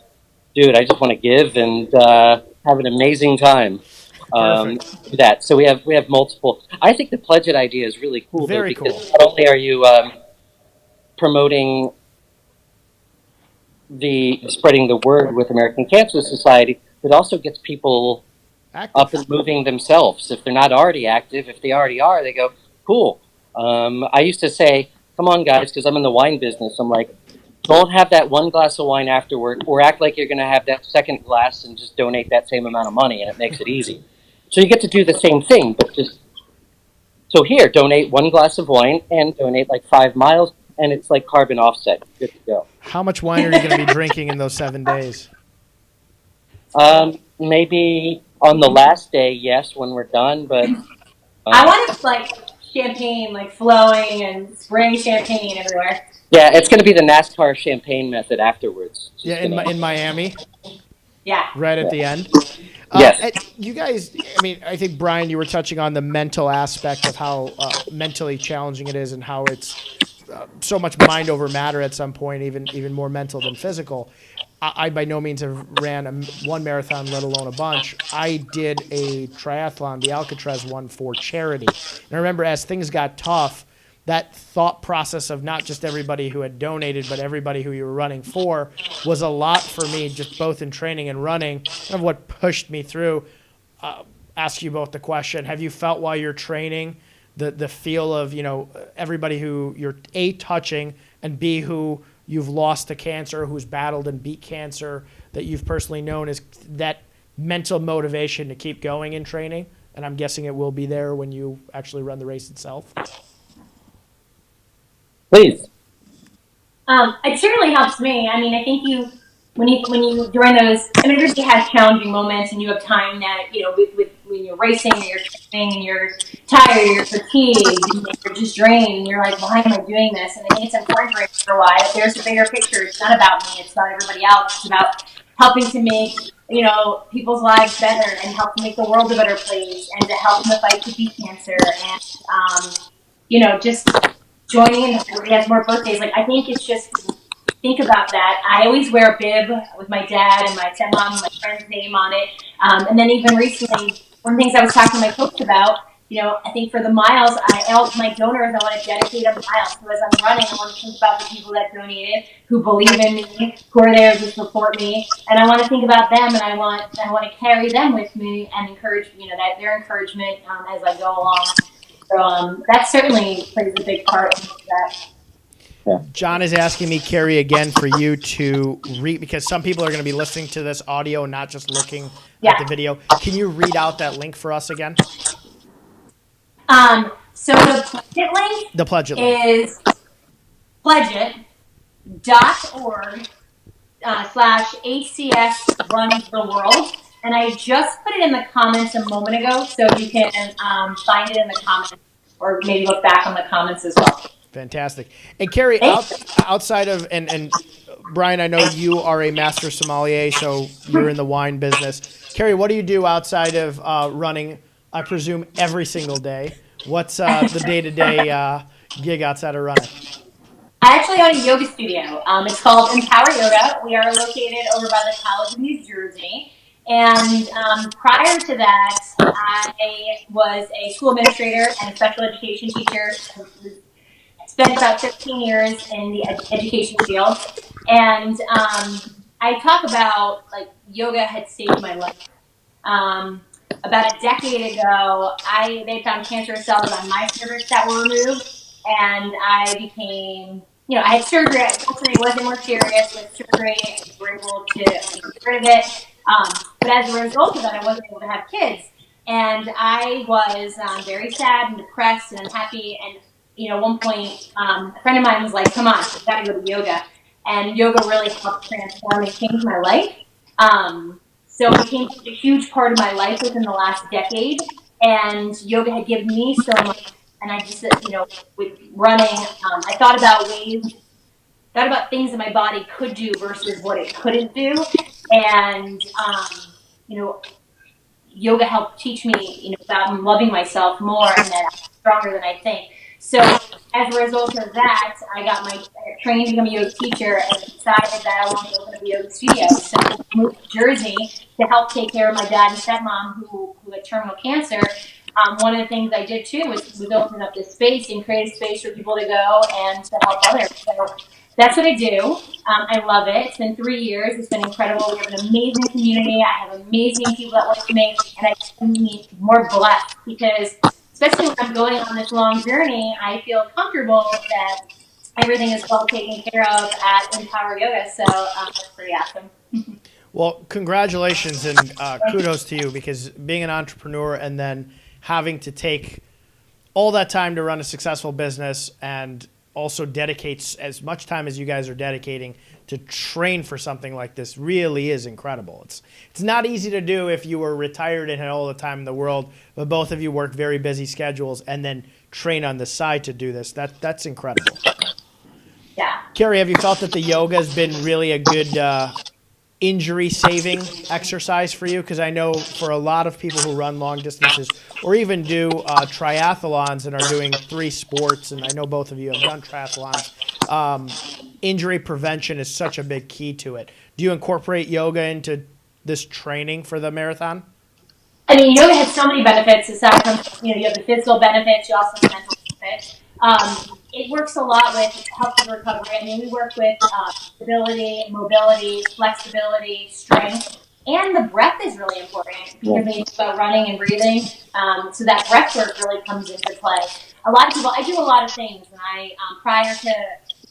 dude, I just want to give and have an amazing time. Perfect. Do that. So we have multiple. I think the Pledge It idea is really cool, Very though, because cool. not only are you promoting the spreading the word with American Cancer Society, it also gets people Active. up and moving themselves. If they're not already active, if they already are, they go, cool. I used to say, come on, guys, because I'm in the wine business. I'm like, don't have that one glass of wine afterward, or act like you're going to have that second glass and just donate that same amount of money, and it makes it easy. So you get to do the same thing, but just so here, donate one glass of wine and donate like 5 miles, and it's like carbon offset. Good to go. How much wine are you going to be drinking in those 7 days? Maybe on the last day, yes, when we're done, but I want like champagne, like flowing and spraying champagne everywhere. yeah, it's going to be the NASCAR champagne method afterwards. Just Yeah, in Miami, Yeah. right at the end. Yes. You guys, I mean, I think, Brian, you were touching on the mental aspect of how mentally challenging it is and how it's so much mind over matter at some point, even more mental than physical. I by no means have ran one marathon, let alone a bunch. I did a triathlon, the Alcatraz one, for charity. And I remember as things got tough, that thought process of not just everybody who had donated, but everybody who you were running for was a lot for me, just both in training and running, kind of what pushed me through. Ask you both the question, have you felt while you're training the feel of, everybody who you're A, touching, and B, who you've lost to cancer, who's battled and beat cancer, that you've personally known, is that mental motivation to keep going in training? And I'm guessing it will be there when you actually run the race itself. Please. It certainly helps me. I mean, I think when you during those, I mean, everybody has challenging moments, and you have time that with when you're racing or you're training and you're tired, or you're fatigued, and you're just drained, and you're like, why am I doing this? And I think it's important to remember why. That there's a bigger picture. It's not about me. It's about everybody else. It's about helping to make people's lives better and help to make the world a better place and to help in the fight to beat cancer and just joining in. Everybody has more birthdays. Like, I think it's just think about that. I always wear a bib with my dad and my stepmom and my friend's name on it. And then even recently, one of the things I was talking to my coach about, I think for the miles, my donors, I want to dedicate a mile. So as I'm running, I want to think about the people that donated, who believe in me, who are there to support me, and I want to think about them, and I want to carry them with me and encourage, that their encouragement as I go along. So that certainly plays a big part in that. Yeah. John is asking me, Carrie, again for you to read, because some people are going to be listening to this audio, not just looking at the video. Can you read out that link for us again? So the Pledge It link The Pledge It link is pledgeit.org /ACS runs the world. And I just put it in the comments a moment ago, so you can find it in the comments, or maybe look back on the comments as well. Fantastic. And Carrie, outside of, and Brian, I know you are a master sommelier, so you're in the wine business. Carrie, what do you do outside of running, I presume, every single day? What's the day-to-day gig outside of running? I actually own a yoga studio. It's called Empower Yoga. We are located over by the College of New Jersey. And prior to that, I was a school administrator and a special education teacher. Spent about 15 years in the education field. And I talk about, like, yoga had saved my life. About a decade ago, they found cancerous cells on my cervix that were removed. And I became, I had surgery. Unfortunately, it wasn't more serious with surgery. We were able to get rid of it. But as a result of that, I wasn't able to have kids. And I was very sad and depressed and unhappy. And, at one point, a friend of mine was like, come on, you got to go to yoga. and yoga really helped transform and change my life. So it became a huge part of my life within the last decade, and yoga had given me so much. And I just, with running, I thought about things that my body could do versus what it couldn't do, and you know, yoga helped teach me, about loving myself more and that I'm stronger than I think. So as a result of that, I trained to become a yoga teacher and decided that I wanted to open up a yoga studio. So I moved to Jersey to help take care of my dad and stepmom who had terminal cancer. One of the things I did too was open up this space and create a space for people to go and to help others. So that's what I do. I love it. It's been 3 years. It's been incredible. We have an amazing community. I have amazing people that work with me, and I couldn't be more blessed because, especially when I'm going on this long journey, I feel comfortable that everything is well taken care of at Empower Yoga. So that's pretty awesome. Well, congratulations and kudos to you, because being an entrepreneur and then having to take all that time to run a successful business and also dedicates as much time as you guys are dedicating to train for something like this really is incredible. It's not easy to do if you were retired and had all the time in the world, but both of you work very busy schedules and then train on the side to do this. That's incredible. Yeah. Carrie, have you felt that the yoga has been really a good injury saving exercise for you? Because I know for a lot of people who run long distances or even do triathlons and are doing 3 sports, and I know both of you have done triathlons, injury prevention is such a big key to it. Do you incorporate yoga into this training for the marathon? I mean, yoga has so many benefits aside from, you have the physical benefits, you also have the mental benefits. It works a lot with health and recovery. I mean, we work with stability, mobility, flexibility, strength, and the breath is really important because when you talk about running and breathing, so that breath work really comes into play. A lot of people, I do a lot of things, and prior to,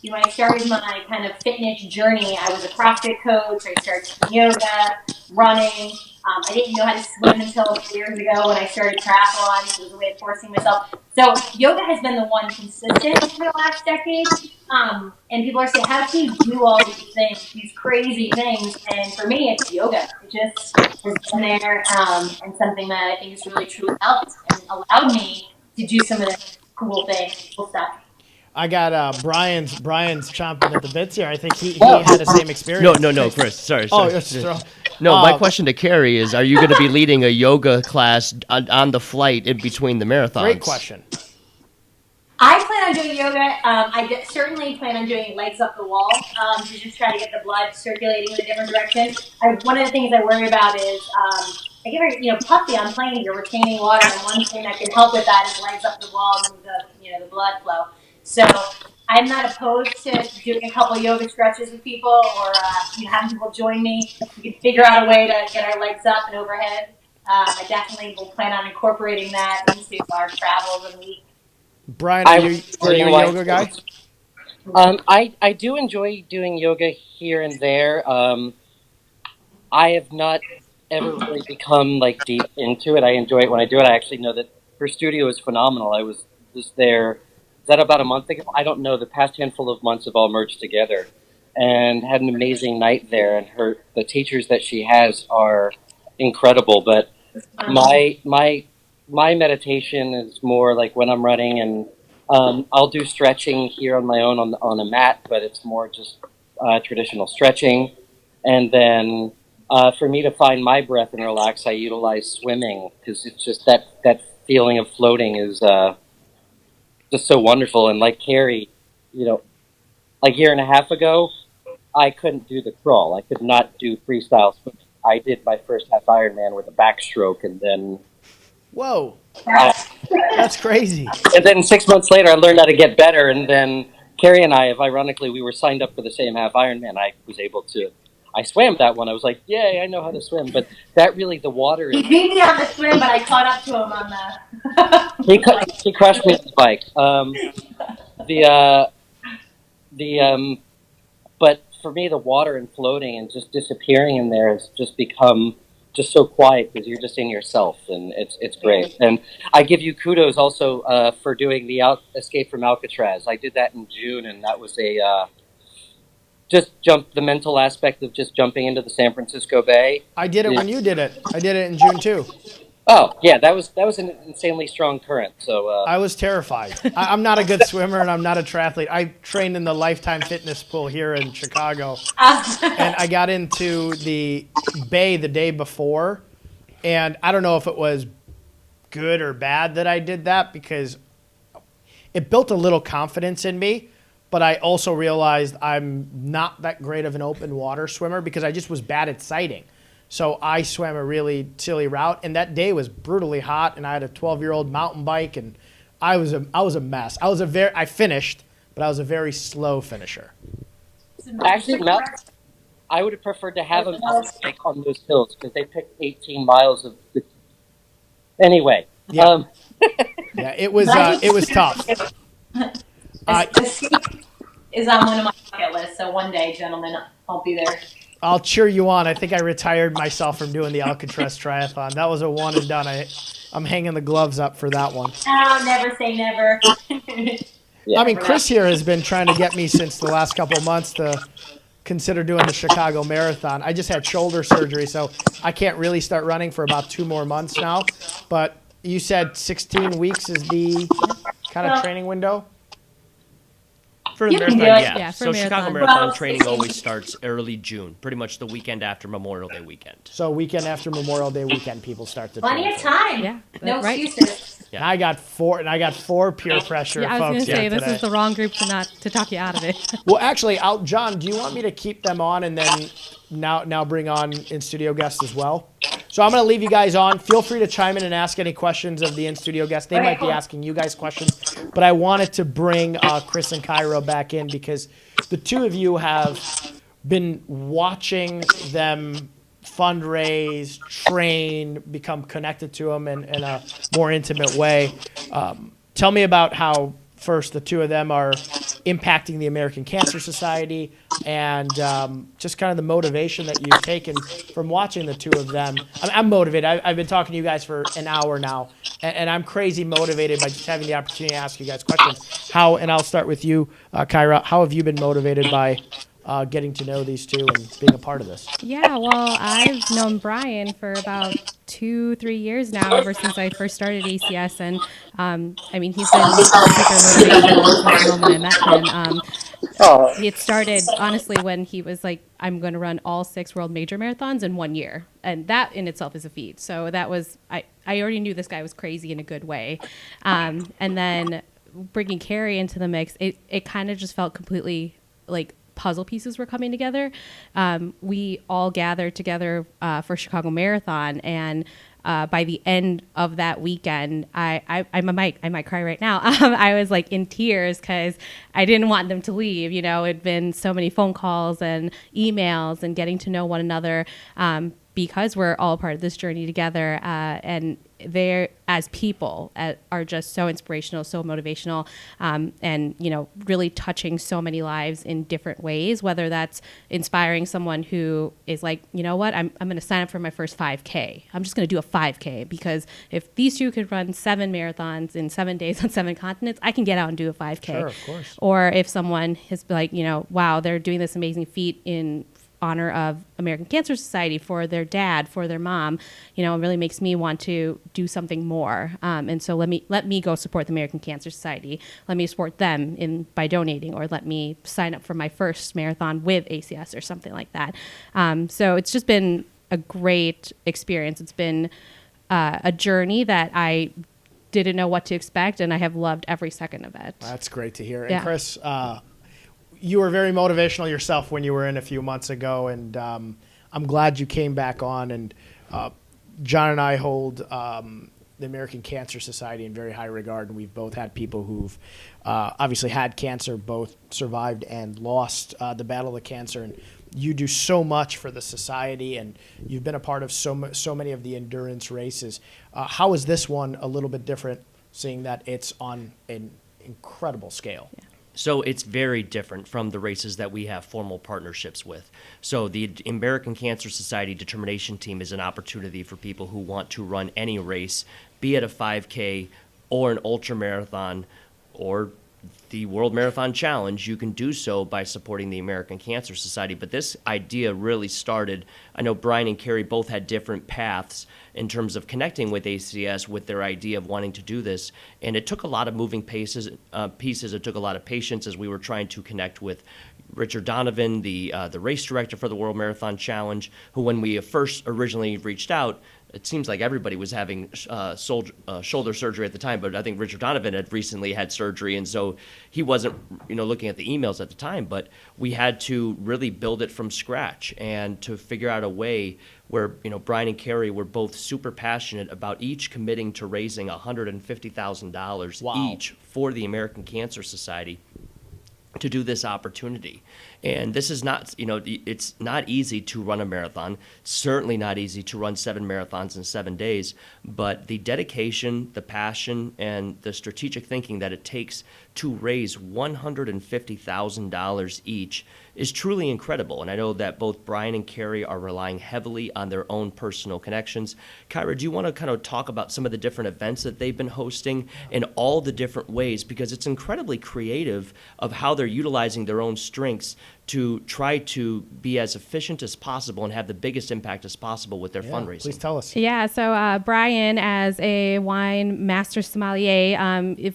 when I started my kind of fitness journey, I was a CrossFit coach. I started doing yoga, running. I didn't know how to swim until years ago when I started triathlon. So it was a way of forcing myself. So yoga has been the one consistent for the last decade. And people are saying, how can you do all these things, these crazy things? And for me, it's yoga. It just has been there and something that I think has really truly helped and allowed me to do some of the cool things, cool stuff. I got Brian's chomping at the bits here. I think he had the same experience. No, Chris. Sorry. Oh, yes, No, my question to Carrie is: are you going to be leading a yoga class on the flight in between the marathons? Great question. I plan on doing yoga. Certainly plan on doing legs up the wall to just try to get the blood circulating in a different direction. One of the things I worry about is I get very puffy on planes. You're retaining water, and one thing that can help with that is legs up the wall and the blood flow. So I'm not opposed to doing a couple yoga stretches with people or having people join me. We can figure out a way to get our legs up and overhead. I definitely will plan on incorporating that into our travels and week. Brian, are you a yoga guy? I do enjoy doing yoga here and there. I have not ever really become deep into it. I enjoy it when I do it. I actually know that her studio is phenomenal. I was just there. Is that about a month ago? I don't know. The past handful of months have all merged together, and had an amazing night there. And the teachers that she has are incredible. But my meditation is more like when I'm running, and I'll do stretching here on my own on a mat, but it's more just traditional stretching. And then for me to find my breath and relax, I utilize swimming because it's just that feeling of floating is just so wonderful. And like Carrie, a year and a half ago, I couldn't do the crawl. I could not do freestyle swimming. I did my first half Ironman with a backstroke, and then whoa, that's crazy. And then 6 months later, I learned how to get better. And then Carrie and I, ironically, we were signed up for the same half Ironman. I swam that one. I was like, yay, I know how to swim. But that really, the water is... He beat me on the swim, but I caught up to him on the... he crushed me on the bike. But for me, the water and floating and just disappearing in there has just become just so quiet because you're just in yourself, and it's great. And I give you kudos also for doing the Escape from Alcatraz. I did that in June, and that was just the mental aspect of just jumping into the San Francisco Bay. I did it when you did it. I did it in June too. Oh yeah, that was an insanely strong current. So I was terrified. I'm not a good swimmer and I'm not a triathlete. I trained in the Lifetime Fitness pool here in Chicago, and I got into the bay the day before, and I don't know if it was good or bad that I did that because it built a little confidence in me, but I also realized I'm not that great of an open water swimmer because I just was bad at sighting. So I swam a really silly route, and that day was brutally hot, and I had a 12-year-old mountain bike, and I was a mess. I finished, but I was a very slow finisher. actually, I would have preferred to have a mountain bike on those hills because they picked 18 miles of. Anyway, Yeah. Yeah, it was tough. Escape is on one of my bucket lists, so one day, gentlemen, I'll be there. I'll cheer you on. I think I retired myself from doing the Alcatraz triathlon. That was a one and done. I'm hanging the gloves up for that one. Oh, never say never. Yeah. I mean, Chris here has been trying to get me since the last couple of months to consider doing the Chicago Marathon. I just had shoulder surgery, so I can't really start running for about 2 more months now. But you said 16 weeks is the kind of training window? For the You can marathon, do it. yeah. Yeah, for So marathon. Chicago Marathon Well, training 16. always starts early June, pretty much the weekend after Memorial Day weekend. So weekend after Memorial Day weekend, people start to Plenty train of for it. time. Yeah, No right. excuses. And I got four peer pressure Yeah, I was folks going to say here this today. is the wrong group to talk you out of it. Well, actually, John, do you want me to keep them on and then now bring on in-studio guests as well? So I'm going to leave you guys on. Feel free to chime in and ask any questions of the in-studio guests. They might be asking you guys questions, but I wanted to bring Chris and Cairo back in because the two of you have been watching them fundraise, train, become connected to them in a more intimate way. Tell me about how, first, the two of them are impacting the American Cancer Society and just kind of the motivation that you've taken from watching the two of them. I'm motivated. I've been talking to you guys for an hour now, and I'm crazy motivated by just having the opportunity to ask you guys questions. And I'll start with you, Kyra. How have you been motivated by getting to know these two and being a part of this? Yeah, well, I've known Brian for about 2-3 years now, ever since I first started ACS, and I mean, he's been super motivational since the moment I met him. It started honestly when he was like, "I'm going to run all 6 world major marathons in 1 year," and that in itself is a feat. So that was I already knew this guy was crazy in a good way, and then bringing Carrie into the mix, it kind of just felt completely like puzzle pieces were coming together. We all gathered together for Chicago Marathon, and by the end of that weekend, I might cry right now. I was like in tears because I didn't want them to leave. You know, it'd been so many phone calls and emails and getting to know one another because we're all part of this journey together, and they're, as people, are just so inspirational, so motivational, and you know, really touching so many lives in different ways. Whether that's inspiring someone who is like, you know what, I'm going to sign up for my first 5K. I'm just going to do a 5K because if these two could run 7 marathons in 7 days on 7 continents, I can get out and do a 5K. Sure, of course. Or if someone is like, you know, wow, they're doing this amazing feat in honor of American Cancer Society for their dad, for their mom, you know, it really makes me want to do something more. And so let me go support the American Cancer Society. Let me support them by donating, or let me sign up for my first marathon with ACS or something like that. So it's just been a great experience. It's been a journey that I didn't know what to expect, and I have loved every second of it. That's great to hear. And Yeah. Chris, you were very motivational yourself when you were in a few months ago, and I'm glad you came back on. And John and I hold the American Cancer Society in very high regard, and we've both had people who've obviously had cancer, both survived and lost the battle of cancer. And you do so much for the society, and you've been a part of so many of the endurance races. How is this one a little bit different, seeing that it's on an incredible scale? Yeah. So it's very different from the races that we have formal partnerships with. So the American Cancer Society Determination Team is an opportunity for people who want to run any race, be it a 5K or an ultra marathon or the World Marathon Challenge, you can do so by supporting the American Cancer Society. But this idea really started, I know Brian and Carrie both had different paths in terms of connecting with ACS with their idea of wanting to do this. And it took a lot of moving pieces. It took a lot of patience as we were trying to connect with Richard Donovan, the race director for the World Marathon Challenge, who when we first originally reached out, it seems like everybody was having shoulder surgery at the time, but I think Richard Donovan had recently had surgery, and so he wasn't, looking at the emails at the time. But we had to really build it from scratch and to figure out a way where, Brian and Carrie were both super passionate about each committing to raising $150,000 each for the American Cancer Society to do this opportunity. And this is not, it's not easy to run a marathon, certainly not easy to run 7 marathons in 7 days, but the dedication, the passion, and the strategic thinking that it takes to raise $150,000 each is truly incredible. And I know that both Brian and Carrie are relying heavily on their own personal connections. Kyra, do you want to kind of talk about some of the different events that they've been hosting in all the different ways? Because it's incredibly creative of how they're utilizing their own strengths to try to be as efficient as possible and have the biggest impact as possible with their fundraising. Please tell us. Yeah, so Brian, as a wine master sommelier,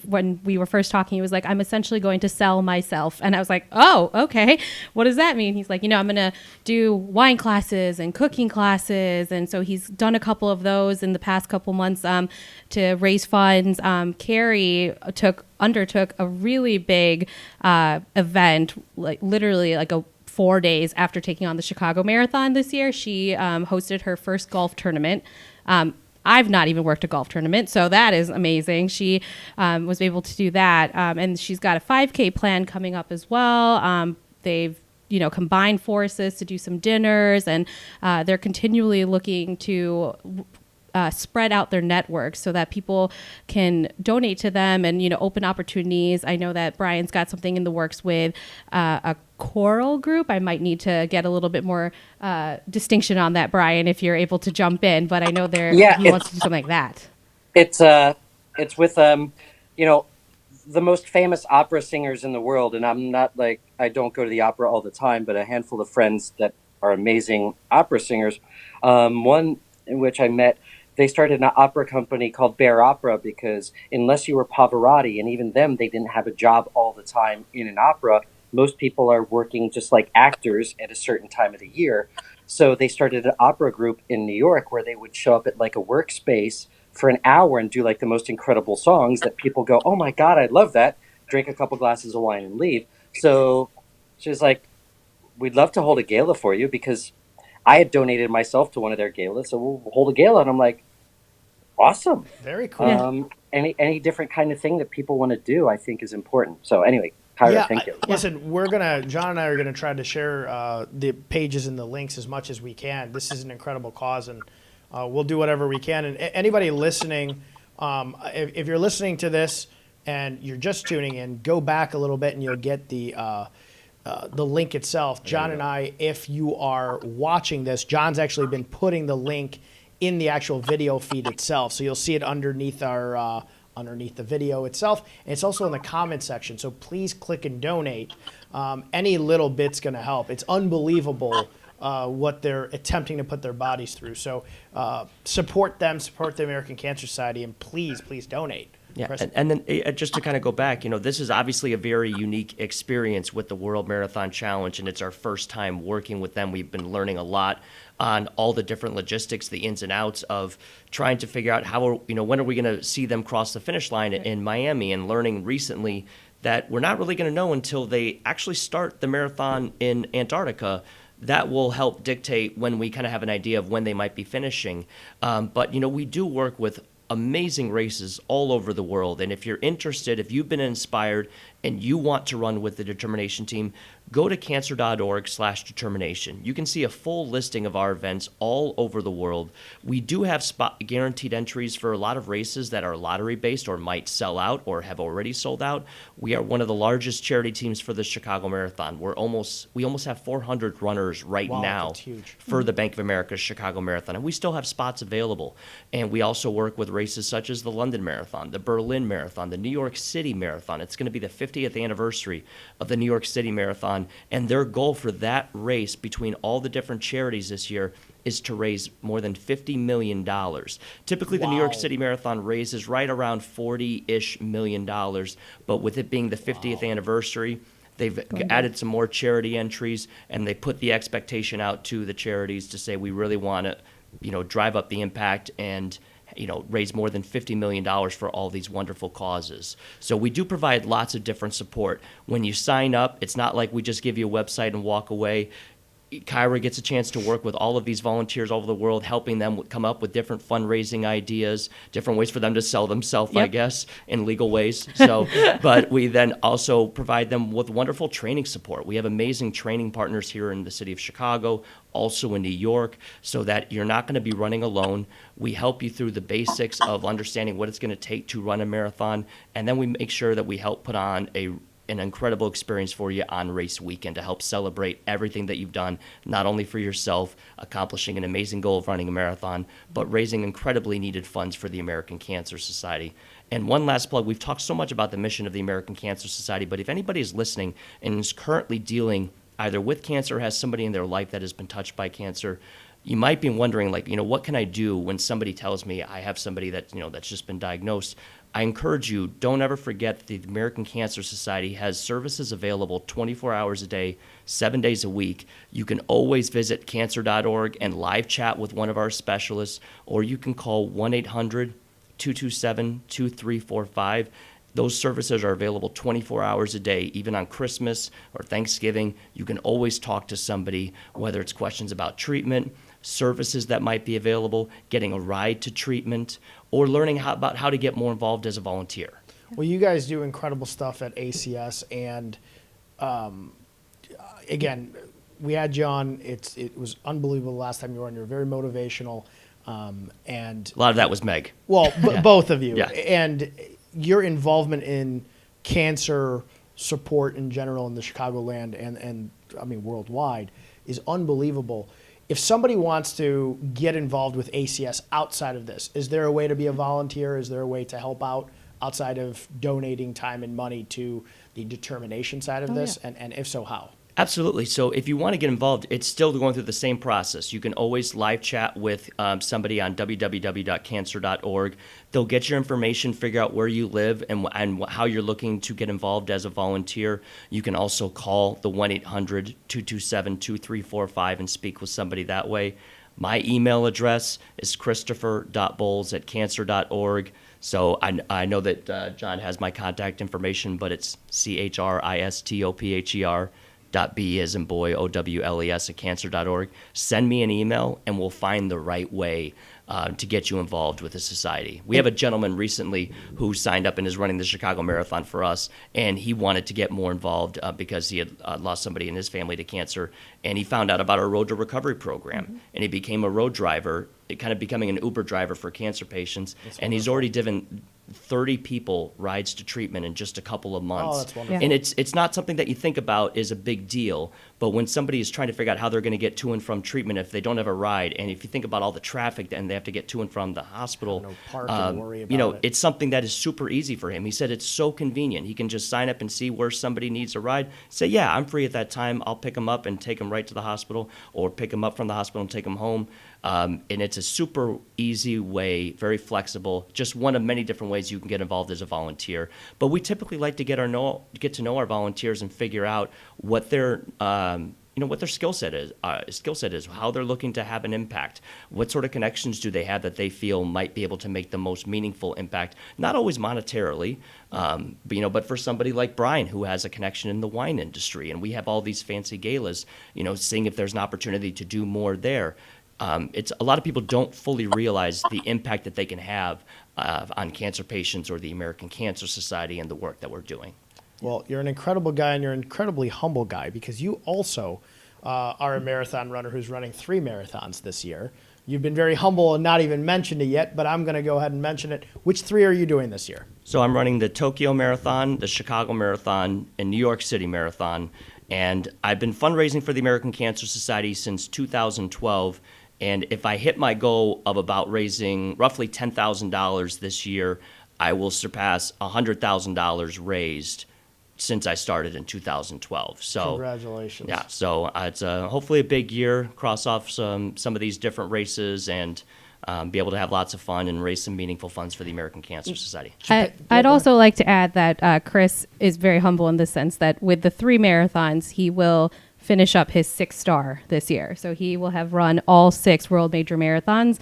when we were first talking, he was like, I'm essentially going to sell myself. And I was like, oh, okay. What does that mean? He's like, I'm going to do wine classes and cooking classes. And so he's done a couple of those in the past couple months to raise funds. Carrie undertook a really big event, literally 4 days after taking on the Chicago Marathon this year. She hosted her first golf tournament. I've not even worked a golf tournament, so that is amazing. She was able to do that, and she's got a 5K plan coming up as well. They've combined forces to do some dinners, and they're continually looking to spread out their network so that people can donate to them and open opportunities. I know that Brian's got something in the works with a choral group. I might need to get a little bit more distinction on that, Brian, if you're able to jump in. But I know he wants to do something like that. It's with the most famous opera singers in the world, and I'm not I don't go to the opera all the time, but a handful of friends that are amazing opera singers. One in which I met. They started an opera company called Bear Opera because unless you were Pavarotti, and even them, they didn't have a job all the time in an opera. Most people are working just like actors at a certain time of the year. So they started an opera group in New York where they would show up at a workspace for an hour and do the most incredible songs that people go, oh my God, I love that. Drink a couple glasses of wine and leave. So she was like, we'd love to hold a gala for you because I had donated myself to one of their galas, so we'll hold a gala. And I'm like, awesome. Very cool. Any different kind of thing that people want to do, I think, is important. So anyway, Kyra, thank you. Listen, John and I are gonna try to share the pages and the links as much as we can. This is an incredible cause, and we'll do whatever we can. And anybody listening, if you're listening to this and you're just tuning in, go back a little bit and you'll get the link itself. John and I, if you are watching this, John's actually been putting the link in the actual video feed itself. So you'll see it underneath underneath the video itself. And it's also in the comment section. So please click and donate. Any little bit's going to help. It's unbelievable what they're attempting to put their bodies through. So support them, support the American Cancer Society, and please donate. Yeah, and then just to kind of go back, this is obviously a very unique experience with the World Marathon Challenge, and it's our first time working with them. We've been learning a lot on all the different logistics, the ins and outs of trying to figure out when are we going to see them cross the finish line in Miami, and learning recently that we're not really going to know until they actually start the marathon in Antarctica. That will help dictate when we kind of have an idea of when they might be finishing. But we do work with amazing races all over the world. And if you're interested, if you've been inspired and you want to run with the Determination Team, go to cancer.org/determination. You can see a full listing of our events all over the world. We do have spot guaranteed entries for a lot of races that are lottery based or might sell out or have already sold out. We are one of the largest charity teams for the Chicago Marathon. We almost have 400 runners right Wow, now that's huge. for the Bank of America Chicago Marathon, and we still have spots available. And we also work with races such as the London Marathon, the Berlin Marathon, the New York City Marathon. It's going to be the 50th anniversary of the New York City Marathon, and their goal for that race between all the different charities this year is to raise more than $50 million. Typically, the New York Wow. City Marathon raises right around $40-ish million, but with it being the 50th anniversary, they've added some more charity entries, and they put the expectation out to the charities to say we really want to, drive up the impact and raise more than $50 million for all these wonderful causes. So we do provide lots of different support. When you sign up, it's not like we just give you a website and walk away. Kyra gets a chance to work with all of these volunteers all over the world, helping them come up with different fundraising ideas, different ways for them to sell themselves, I guess, in legal ways. So, but we then also provide them with wonderful training support. We have amazing training partners here in the city of Chicago, also in New York, so that you're not going to be running alone. We help you through the basics of understanding what it's going to take to run a marathon, and then we make sure that we help put on an incredible experience for you on race weekend to help celebrate everything that you've done, not only for yourself, accomplishing an amazing goal of running a marathon, but raising incredibly needed funds for the American Cancer Society. And one last plug, we've talked so much about the mission of the American Cancer Society, but if anybody is listening and is currently dealing either with cancer or has somebody in their life that has been touched by cancer, you might be wondering, what can I do when somebody tells me I have somebody that, that's just been diagnosed? I encourage you, don't ever forget that the American Cancer Society has services available 24 hours a day, 7 days a week. You can always visit cancer.org and live chat with one of our specialists, or you can call 1-800-227-2345. Those services are available 24 hours a day, even on Christmas or Thanksgiving. You can always talk to somebody, whether it's questions about treatment, services that might be available, getting a ride to treatment, or learning about how to get more involved as a volunteer. Well, you guys do incredible stuff at ACS, and again, we had John. It was unbelievable the last time you were on. You were very motivational, and A lot of that was Meg. well, both of you, Yeah. and your involvement in cancer support in general in the Chicagoland and I mean worldwide is unbelievable. If somebody wants to get involved with ACS outside of this, is there a way to be a volunteer? Is there a way to help out outside of donating time and money to the determination side of this? yeah. And if so, how? Absolutely. So if you want to get involved, it's still going through the same process. You can always live chat with somebody on www.cancer.org. They'll get your information, figure out where you live and how you're looking to get involved as a volunteer. You can also call the 1-800-227-2345 and speak with somebody that way. My email address is christopher.bowles@cancer.org. So I know that John has my contact information, but it's CHRISTOPHER. .B as in boy, OWLES at cancer.org. Send me an email and we'll find the right way to get you involved with the society. We have a gentleman recently who signed up and is running the Chicago Marathon for us, and he wanted to get more involved because he had lost somebody in his family to cancer, and he found out about our Road to Recovery program, and he became a road driver, kind of becoming an Uber driver for cancer patients, and he's already given 30 people rides to treatment in just a couple of months. Oh, that's wonderful. And it's not something that you think about is a big deal, but when somebody is trying to figure out how they're going to get to and from treatment if they don't have a ride, and if you think about all the traffic and they have to get to and from the hospital, No parking, worry about it. it's something that is super easy for him. He said it's so convenient. He can just sign up and see where somebody needs a ride. Say, yeah, I'm free at that time. I'll pick him up and take him right to the hospital, or pick him up from the hospital and take him home. And it's a super easy way, very flexible, just one of many different ways you can get involved as a volunteer. But we typically like to get to know our volunteers and figure out what their what their skill set is, how they're looking to have an impact, what sort of connections do they have that they feel might be able to make the most meaningful impact, not always monetarily, but for somebody like Brian who has a connection in the wine industry, and we have all these fancy galas, seeing if there's an opportunity to do more there. It's a lot of people don't fully realize the impact that they can have on cancer patients or the American Cancer Society and the work that we're doing. Well, you're an incredible guy, and you're an incredibly humble guy because you also are a marathon runner who's running 3 marathons this year. You've been very humble and not even mentioned it yet, but I'm going to go ahead and mention it. Which 3 are you doing this year? So I'm running the Tokyo Marathon, the Chicago Marathon, and New York City Marathon. And I've been fundraising for the American Cancer Society since 2012. And if I hit my goal of about raising roughly $10,000 this year, I will surpass $100,000 raised since I started in 2012. So Congratulations. yeah, so it's hopefully a big year, cross off some of these different races, and be able to have lots of fun and raise some meaningful funds for the American Cancer Society. I'd also like to add that Chris is very humble in the sense that with the 3 marathons, he will finish up his 6th star this year. So he will have run all 6 World Major Marathons,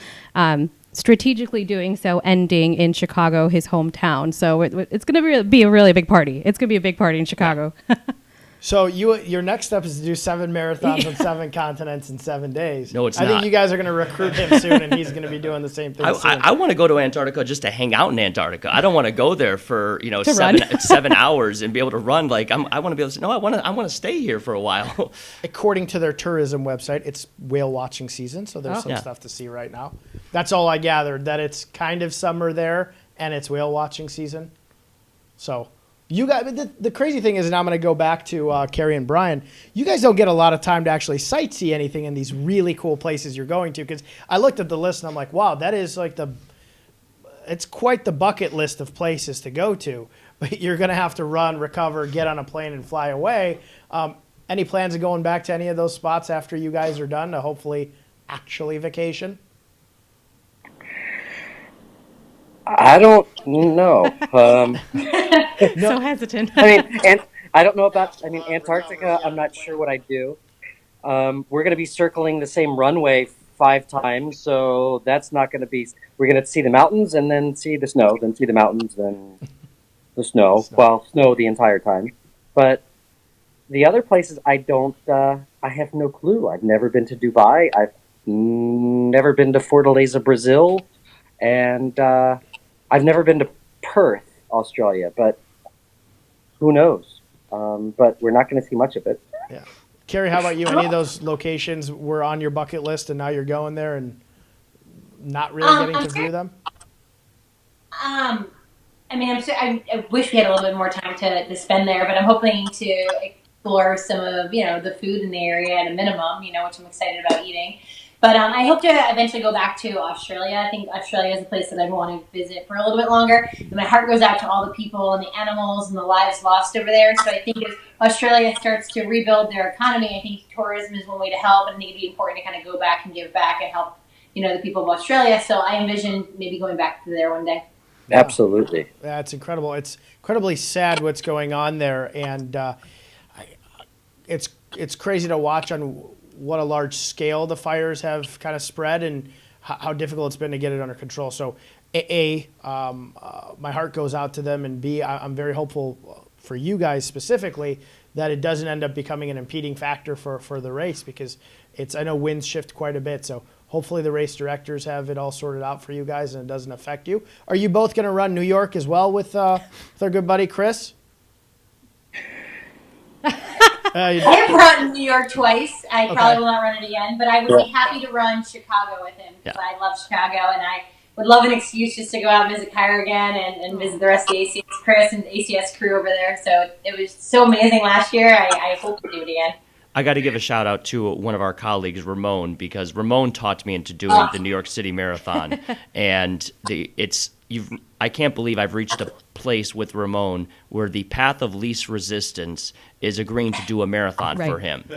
strategically doing so, ending in Chicago, his hometown. So it's going to be a really big party. It's going to be a big party in Chicago. So your next step is to do 7 marathons on 7 continents in 7 days. No, it's I not. think you guys are going to recruit him soon, and he's going to be doing the same thing soon. I want to go to Antarctica just to hang out in Antarctica. I don't want to go there for To 7 hours and be able to run. Like I want to be able to say, no, I want to stay here for a while. According to their tourism website, it's whale watching season, so there's some Yeah. stuff to see right now. That's all I gathered, that it's kind of summer there, and it's whale watching season. So you guys, the crazy thing is, and I'm going to go back to Carrie and Brian, you guys don't get a lot of time to actually sightsee anything in these really cool places you're going to, because I looked at the list and I'm like, wow, that is like it's quite the bucket list of places to go to, but you're going to have to run, recover, get on a plane and fly away. Any plans of going back to any of those spots after you guys are done to hopefully actually vacation? I don't know. So hesitant. I mean, and I don't know about. I mean, Antarctica. I'm not sure what I do. We're going to be circling the same runway 5 times, so that's not going to be. We're going to see the mountains and then see the snow, then see the mountains, then the snow. Well, snow the entire time. But the other places, I don't. I have no clue. I've never been to Dubai. I've never been to Fortaleza, Brazil, and I've never been to Perth, Australia. But who knows? But we're not going to see much of it. Yeah. Carrie, how about you? Any of those locations were on your bucket list and now you're going there and not really getting to view them? I mean, I wish we had a little bit more time to spend there, but I'm hoping to explore some of, the food in the area at a minimum, which I'm excited about eating. But I hope to eventually go back to Australia. I think Australia is a place that I want to visit for a little bit longer. And my heart goes out to all the people and the animals and the lives lost over there. So I think as Australia starts to rebuild their economy, I think tourism is one way to help. And I think it'd be important to kind of go back and give back and help, the people of Australia. So I envision maybe going back to there one day. Yeah. Absolutely. That's incredible. It's incredibly sad what's going on there. And it's crazy to watch on what a large scale the fires have kind of spread and how difficult it's been to get it under control. So my heart goes out to them, and B, I'm very hopeful for you guys specifically that it doesn't end up becoming an impeding factor for the race, because I know winds shift quite a bit. So hopefully the race directors have it all sorted out for you guys and it doesn't affect you. Are you both going to run New York as well with our good buddy Chris? I have run New York twice. I probably will not run it again, but I would be happy to run Chicago with him because I love Chicago, and I would love an excuse just to go out and visit Kyra again and visit the rest of the ACS Chris and the ACS crew over there. So it was so amazing last year. I hope to do it again. I got to give a shout out to one of our colleagues, Ramon, because Ramon talked me into doing the New York City Marathon, and I can't believe I've reached a place with Ramon where the path of least resistance is agreeing to do a marathon for him.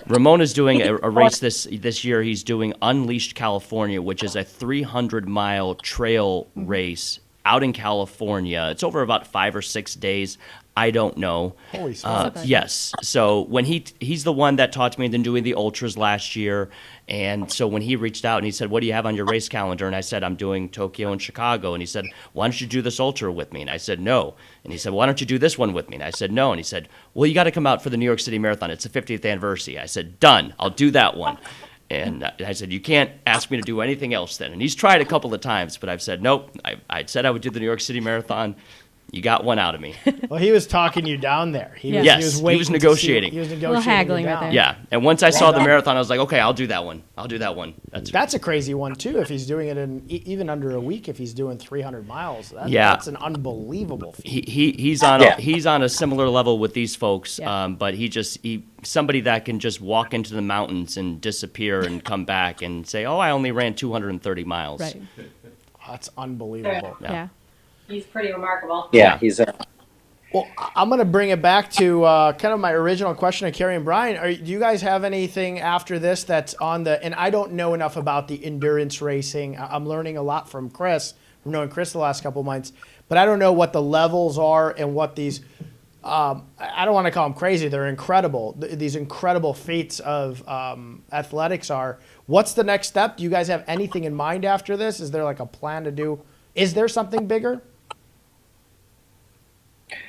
Ramon is doing a race this year. He's doing Unleashed California, which is a 300-mile trail race out in California. It's over about 5 or 6 days. I don't know. Holy smokes. Yes. So when he's the one that taught me into doing the ultras last year, and so when he reached out and he said, "What do you have on your race calendar?" and I said, "I'm doing Tokyo and Chicago," and he said, "Why don't you do this ultra with me?" and I said, "No," and he said, "Why don't you do this one with me?" and I said, "No," and he said, "Well, you got to come out for the New York City Marathon. It's the 50th anniversary." I said, "Done. I'll do that one." And I said, "You can't ask me to do anything else then." And he's tried a couple of times, but I've said, "Nope." I said I would do the New York City Marathon. You got one out of me. Well, he was talking you down there. He Yeah. was, Yes, he was he waiting was to see- negotiating. He was little negotiating. haggling you right down. there. Yeah, and once I saw the done. marathon, I was like, okay, I'll do that one. I'll do that one. That's a crazy one too. If he's doing it in even under a week, if he's doing 300 miles, Yeah. that's an unbelievable feat. he's on Yeah. he's on a similar level with these folks. Yeah. But he somebody that can just walk into the mountains and disappear and come back and say, oh, I only ran 230 miles. Right. That's unbelievable. Yeah. He's pretty remarkable. Yeah, he's Well, I'm going to bring it back to kind of my original question to Carrie and Brian. Do you guys have anything after this that's on the, and I don't know enough about the endurance racing. I'm learning a lot from Chris, from knowing Chris the last couple of months, but I don't know what the levels are and what these, I don't want to call them crazy. They're incredible. These incredible feats of athletics are. What's the next step? Do you guys have anything in mind after this? Is there like a plan to do? Is there something bigger?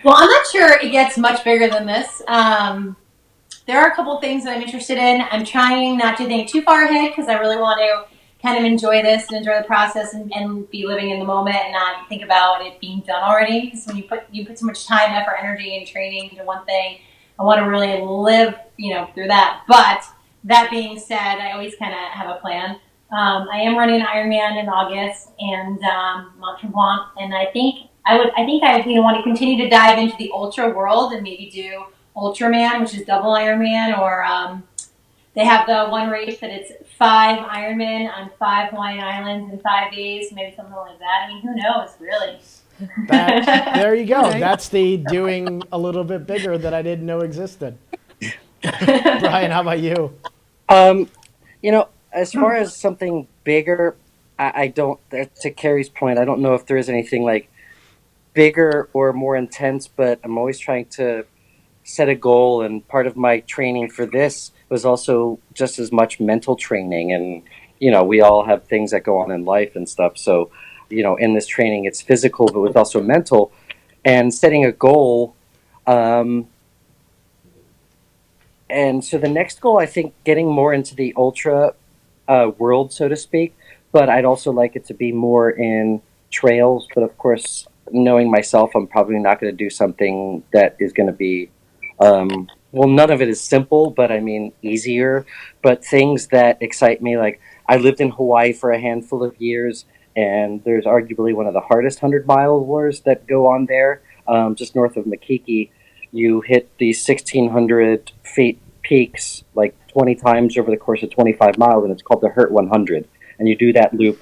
Well, I'm not sure it gets much bigger than this. There are a couple things that I'm interested in. I'm trying not to think too far ahead because I really want to kind of enjoy this and enjoy the process and be living in the moment and not think about it being done already. Because when you put so much time, effort, energy, and training into one thing, I want to really live, through that. But that being said, I always kind of have a plan. I am running an Ironman in August and Mont Tremblant, and I think I want to continue to dive into the ultra world and maybe do Ultraman, which is double Ironman, or they have the one race that it's 5 Ironman on 5 Hawaiian Islands in 5 days, maybe something like that. I mean, who knows, really? There you go. Right. That's the doing a little bit bigger that I didn't know existed. Brian, how about you? As far as something bigger, I don't, to Carrie's point, I don't know if there is anything like bigger or more intense, but I'm always trying to set a goal. And part of my training for this was also just as much mental training. And, we all have things that go on in life and stuff. So, in this training, it's physical, but it's also mental. And setting a goal, and so the next goal, I think, getting more into the ultra world, so to speak. But I'd also like it to be more in trails. But of course, knowing myself, I'm probably not going to do something that is going to be, none of it is simple, but I mean easier. But things that excite me, like I lived in Hawaii for a handful of years, and there's arguably one of the hardest 100-mile wars that go on there, just north of Makiki. You hit these 1,600 feet peaks like 20 times over the course of 25 miles, and it's called the Hurt 100. And you do that loop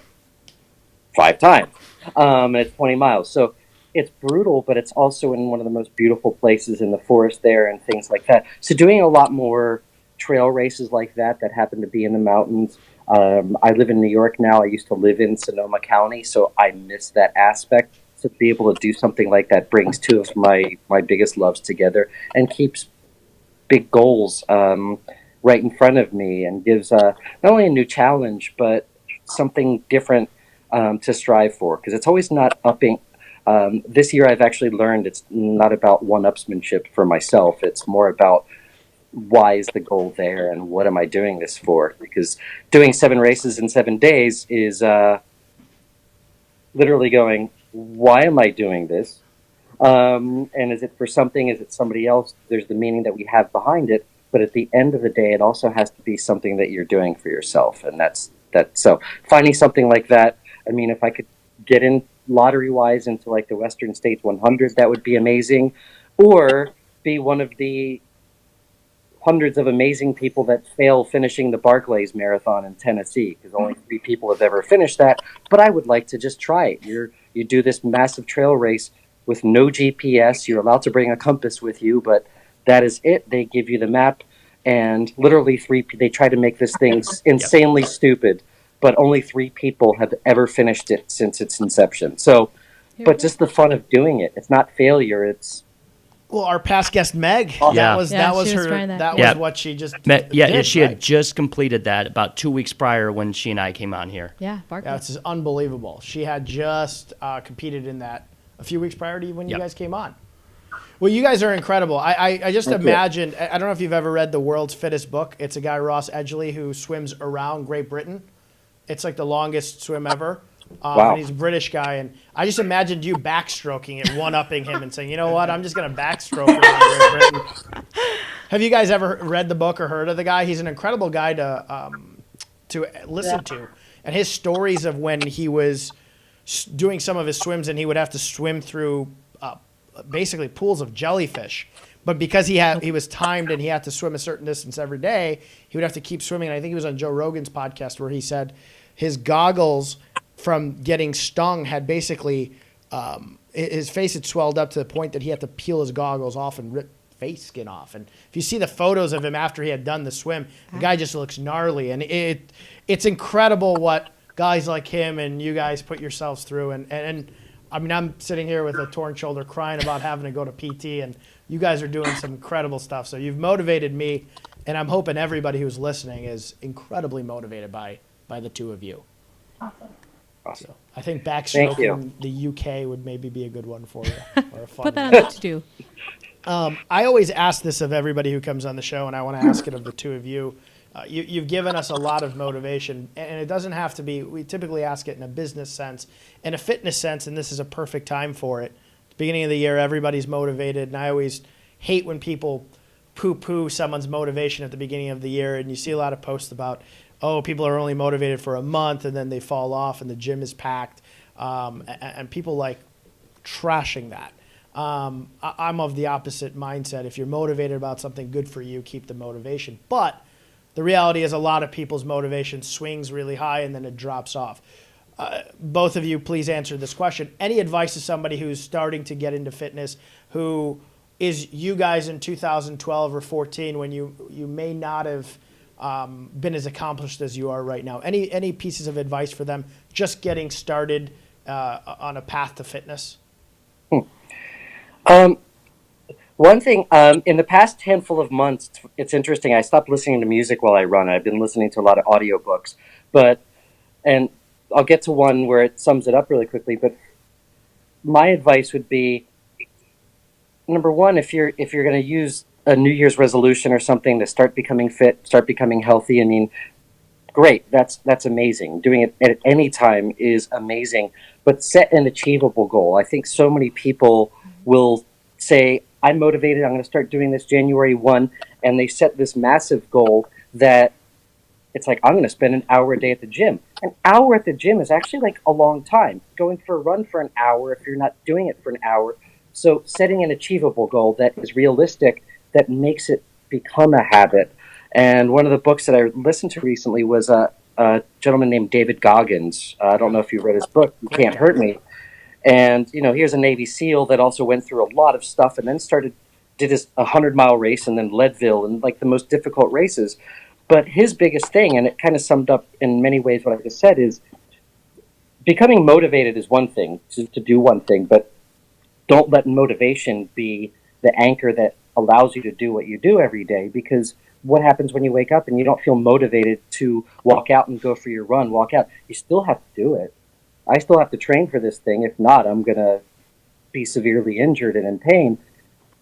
5 times, and it's 20 miles. So it's brutal, but it's also in one of the most beautiful places in the forest there and things like that. So doing a lot more trail races like that happen to be in the mountains. I live in New York now. I used to live in Sonoma County, so I miss that aspect. To be able to do something like that brings two of my biggest loves together and keeps big goals right in front of me and gives not only a new challenge, but something different to strive for. Because it's always not upping. This year I've actually learned it's not about one-upsmanship for myself. It's more about why is the goal there and what am I doing this for? Because doing 7 races in 7 days is literally going, why am I doing this? And is it for something? Is it somebody else? There's the meaning that we have behind it. But at the end of the day, it also has to be something that you're doing for yourself. And that's that. So finding something like that, I mean, if I could get in lottery-wise into like the Western States 100, that would be amazing. Or be one of the hundreds of amazing people that fail finishing the Barclays Marathon in Tennessee, because only 3 people have ever finished that. But I would like to just try it. You do this massive trail race with no GPS. You're allowed to bring a compass with you, but that is it. They give you the map, and literally they try to make this thing insanely stupid, but only 3 people have ever finished it since its inception. So, but just the fun of doing it. It's not failure. It's Well, our past guest Meg, Yeah. that was she was her. trying that. That Yeah. was what she just Yeah, did, she right? had just completed that about 2 weeks prior when she and I came on here. Yeah, Barkley. Yeah, it's unbelievable. She had just competed in that a few weeks prior to when you Yep. guys came on. Well, you guys are incredible. I just imagined. I don't know if you've ever read the World's Fittest book. It's a guy, Ross Edgley, who swims around Great Britain. It's like the longest swim ever. Wow. And he's a British guy. And I just imagined you backstroking it, one-upping him and saying, you know what, I'm just going to backstroke it in Great Britain. Have you guys ever read the book or heard of the guy? He's an incredible guy to listen to. And his stories of when he was doing some of his swims and he would have to swim through basically pools of jellyfish. But because he was timed and he had to swim a certain distance every day, he would have to keep swimming. And I think he was on Joe Rogan's podcast where he said his goggles from getting stung had basically his face had swelled up to the point that he had to peel his goggles off and rip face skin off. And if you see the photos of him after he had done the swim, the guy just looks gnarly. And it's incredible what guys like him and you guys put yourselves through. And I mean, I'm sitting here with a torn shoulder crying about having to go to PT, and you guys are doing some incredible stuff. So you've motivated me, and I'm hoping everybody who's listening is incredibly motivated by the two of you. Awesome. So I think Thank you. backstroking the UK would maybe be a good one for you. Or a fun Put that one. on the to-do. I always ask this of everybody who comes on the show, and I want to ask it of the two of you. You've given us a lot of motivation, and it doesn't have to be, we typically ask it in a business sense, in a fitness sense, and this is a perfect time for it. At the beginning of the year, everybody's motivated, and I always hate when people poo-poo someone's motivation at the beginning of the year, and you see a lot of posts about, oh, people are only motivated for a month, and then they fall off, and the gym is packed, and people like trashing that. I'm of the opposite mindset. If you're motivated about something good for you, keep the motivation. But the reality is a lot of people's motivation swings really high and then it drops off. Both of you, please answer this question. Any advice to somebody who's starting to get into fitness, who is you guys in 2012 or 14 when you may not have been as accomplished as you are right now? Any pieces of advice for them just getting started on a path to fitness? One thing, in the past handful of months, it's interesting, I stopped listening to music while I run. I've been listening to a lot of audiobooks, and I'll get to one where it sums it up really quickly, but my advice would be, number one, if you're going to use a New Year's resolution or something to start becoming fit, start becoming healthy, I mean, great, that's amazing. Doing it at any time is amazing, but set an achievable goal. I think so many people will say, I'm motivated, I'm going to start doing this January 1, and they set this massive goal that it's like, I'm going to spend an hour a day at the gym. An hour at the gym is actually like a long time. Going for a run for an hour if you're not doing it for an hour. So setting an achievable goal that is realistic, that makes it become a habit. And one of the books that I listened to recently was a gentleman named David Goggins. I don't know if you read his book, You Can't Hurt Me. And, you know, here's a Navy SEAL that also went through a lot of stuff and then did his 100-mile race and then Leadville and like the most difficult races. But his biggest thing, and it kind of summed up in many ways what I just said, is becoming motivated is one thing, to do one thing, but don't let motivation be the anchor that allows you to do what you do every day, because what happens when you wake up and you don't feel motivated to walk out and go for your run, walk out? You still have to do it. I still have to train for this thing. If not, I'm going to be severely injured and in pain.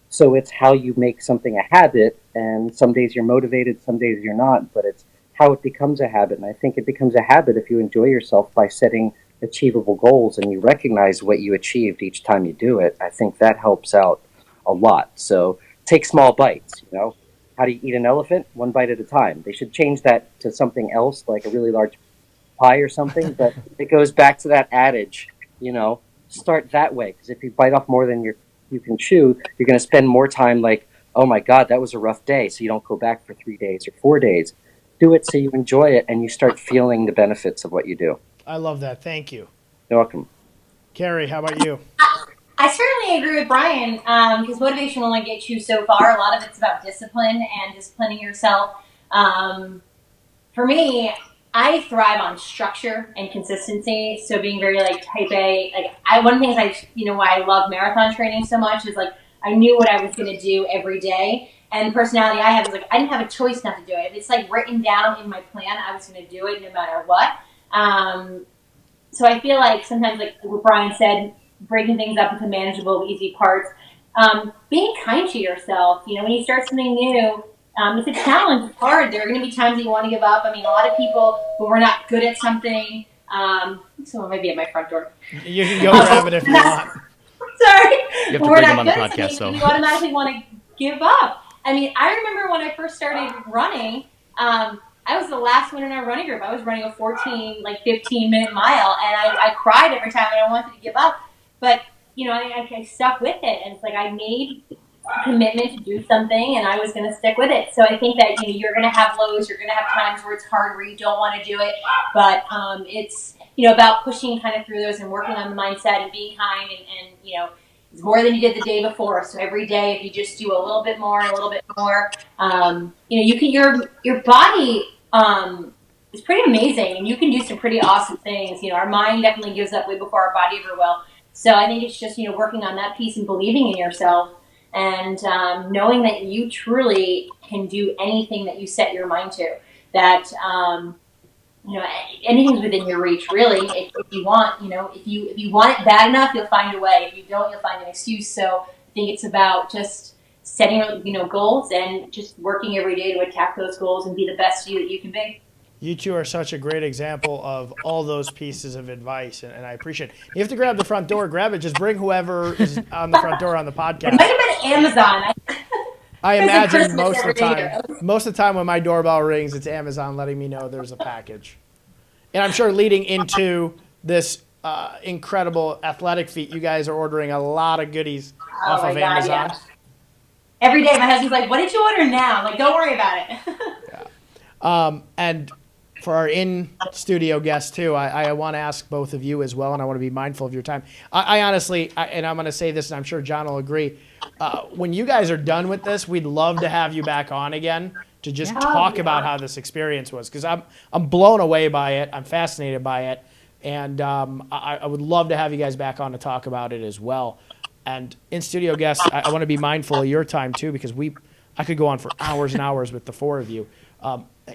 So it's how you make something a habit, and some days you're motivated, some days you're not, but it's how it becomes a habit. And I think it becomes a habit if you enjoy yourself by setting achievable goals and you recognize what you achieved each time you do it. I think that helps out a lot. So take small bites, you know. How do you eat an elephant? One bite at a time. They should change that to something else, like a really large pie or something, but it goes back to that adage, you know, start that way, because if you bite off more than you can chew, you're going to spend more time like, oh my God, that was a rough day, so you don't go back for 3 days or 4 days. Do it so you enjoy it and you start feeling the benefits of what you do. I love that. Thank you. You're welcome. Carrie, how about you? I certainly agree with Brian, because motivation will only get you so far. A lot of it's about discipline and disciplining yourself. For me, I thrive on structure and consistency. So being very like type A, one of the things why I love marathon training so much is like I knew what I was going to do every day. And the personality I have is like I didn't have a choice not to do it. If it's like written down in my plan, I was going to do it no matter what. So I feel like sometimes, like what Brian said, breaking things up into manageable, easy parts. Being kind to yourself. You know, when you start something new, it's a challenge. It's hard. There are going to be times that you want to give up. I mean, a lot of people who are not good at something, Someone might be at my front door. You can go grab it if you want. Sorry. You have to We're bring them not on the good podcast, today, though. You automatically want to give up. I mean, I remember when I first started running, I was the last one in our running group. I was running a 15-minute mile, and I cried every time, and I wanted to give up. But, I stuck with it, and it's like I made a commitment to do something, and I was going to stick with it. So I think that, you're going to have lows, you're going to have times where it's hard, where you don't want to do it, but it's, about pushing kind of through those and working on the mindset and being kind and it's more than you did the day before. So every day, if you just do a little bit more, you can your body is pretty amazing, and you can do some pretty awesome things. Our mind definitely gives up way before our body ever will. So I think it's just working on that piece and believing in yourself, and knowing that you truly can do anything that you set your mind to. That anything's within your reach, really. If you want, if you want it bad enough, you'll find a way. If you don't, you'll find an excuse. So I think it's about just setting, goals and just working every day to attack those goals and be the best you that you can be. You two are such a great example of all those pieces of advice, and I appreciate it. You have to grab the front door, grab it. Just bring whoever is on the front door on the podcast. It might have been Amazon. I imagine Christmas most of the every time. day. Most of the time when my doorbell rings, it's Amazon letting me know there's a package. And I'm sure leading into this incredible athletic feat, you guys are ordering a lot of goodies off of Amazon. Yeah. Every day, my husband's like, "What did you order now?" I'm like, don't worry about it. And for our in-studio guests, too, I want to ask both of you as well, and I want to be mindful of your time. I honestly, and I'm going to say this, and I'm sure John will agree, when you guys are done with this, we'd love to have you back on again to just talk about how this experience was, because I'm blown away by it. I'm fascinated by it, and I would love to have you guys back on to talk about it as well. And in-studio guests, I want to be mindful of your time, too, because I could go on for hours and hours with the four of you.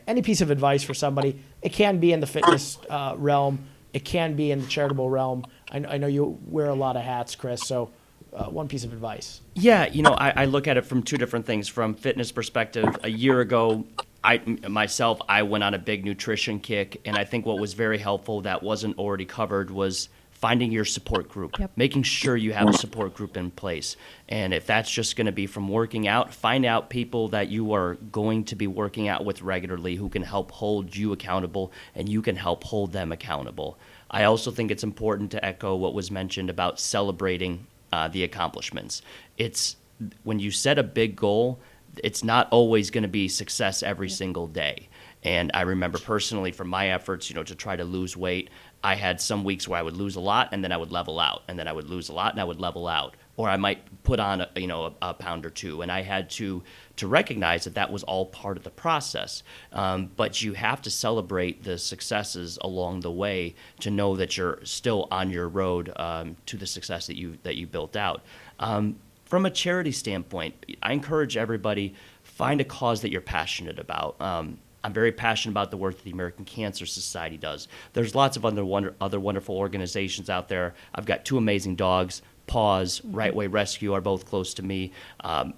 Any piece of advice for somebody, it can be in the fitness realm, it can be in the charitable realm. I know you wear a lot of hats, Chris, so one piece of advice. Yeah, I look at it from two different things. From fitness perspective, a year ago, I went on a big nutrition kick, and I think what was very helpful that wasn't already covered was finding your support group, making sure you have a support group in place. And if that's just going to be from working out, find out people that you are going to be working out with regularly who can help hold you accountable, and you can help hold them accountable. I also think it's important to echo what was mentioned about celebrating the accomplishments. It's when you set a big goal, it's not always going to be success every single day. And I remember personally from my efforts, to try to lose weight, I had some weeks where I would lose a lot and then I would level out, and then I would lose a lot and I would level out, or I might put on a pound or two, and I had to recognize that was all part of the process. But you have to celebrate the successes along the way to know that you're still on your road to the success that you built out. From a charity standpoint, I encourage everybody, find a cause that you're passionate about. I'm very passionate about the work that the American Cancer Society does. There's lots of other wonderful organizations out there. I've got two amazing dogs. Paws, Right Way Rescue are both close to me.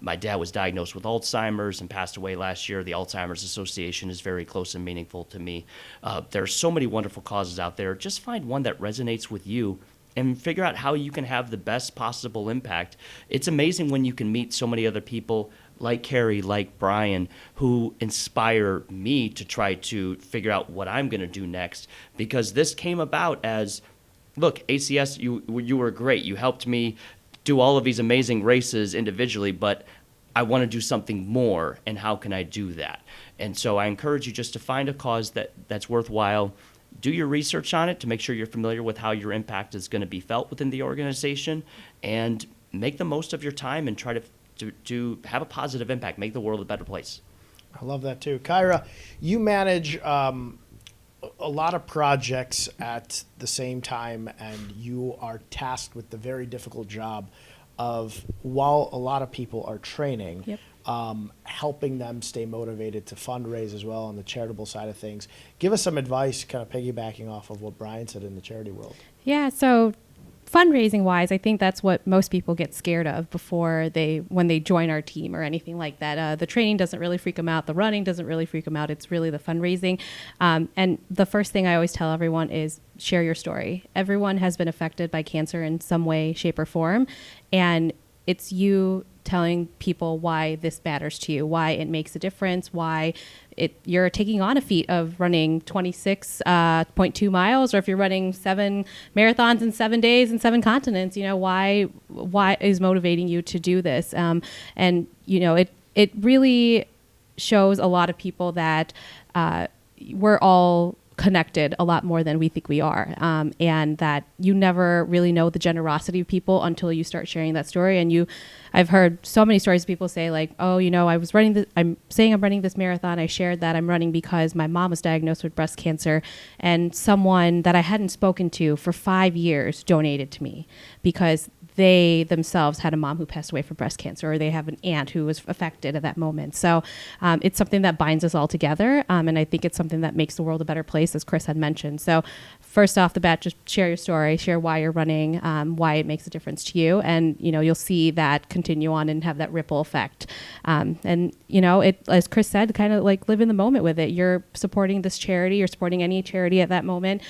My dad was diagnosed with Alzheimer's and passed away last year. The Alzheimer's Association is very close and meaningful to me. There are so many wonderful causes out there. Just find one that resonates with you and figure out how you can have the best possible impact. It's amazing when you can meet so many other people like Carrie, like Brian, who inspire me to try to figure out what I'm going to do next, because this came about as, look, ACS, you were great. You helped me do all of these amazing races individually, but I want to do something more, and how can I do that? And so I encourage you just to find a cause that's worthwhile. Do your research on it to make sure you're familiar with how your impact is going to be felt within the organization, and make the most of your time and try to have a positive impact, make the world a better place. I love that too. Kyra, you manage a lot of projects at the same time, and you are tasked with the very difficult job of, while a lot of people are training, helping them stay motivated to fundraise as well on the charitable side of things. Give us some advice, kind of piggybacking off of what Brian said in the charity world. Yeah, so fundraising wise, I think that's what most people get scared of when they join our team or anything like that. The training doesn't really freak them out. The running doesn't really freak them out. It's really the fundraising. And the first thing I always tell everyone is share your story. Everyone has been affected by cancer in some way, shape, or form. And it's you telling people why this matters to you, why it makes a difference, why you're taking on a feat of running 26.2 miles, or if you're running 7 marathons in 7 days in 7 continents, why is motivating you to do this? And it really shows a lot of people that we're all connected a lot more than we think we are, and that you never really know the generosity of people until you start sharing that story. And I've heard so many stories of people say like, oh, I'm saying I'm running this marathon. I shared that I'm running because my mom was diagnosed with breast cancer, and someone that I hadn't spoken to for 5 years donated to me because they themselves had a mom who passed away from breast cancer, or they have an aunt who was affected at that moment. So it's something that binds us all together. And I think it's something that makes the world a better place, as Chris had mentioned. So first off the bat, just share your story, share why you're running, why it makes a difference to you. And, you'll see that continue on and have that ripple effect. And, as Chris said, kind of like live in the moment with it. You're supporting this charity, you're supporting any charity at that moment,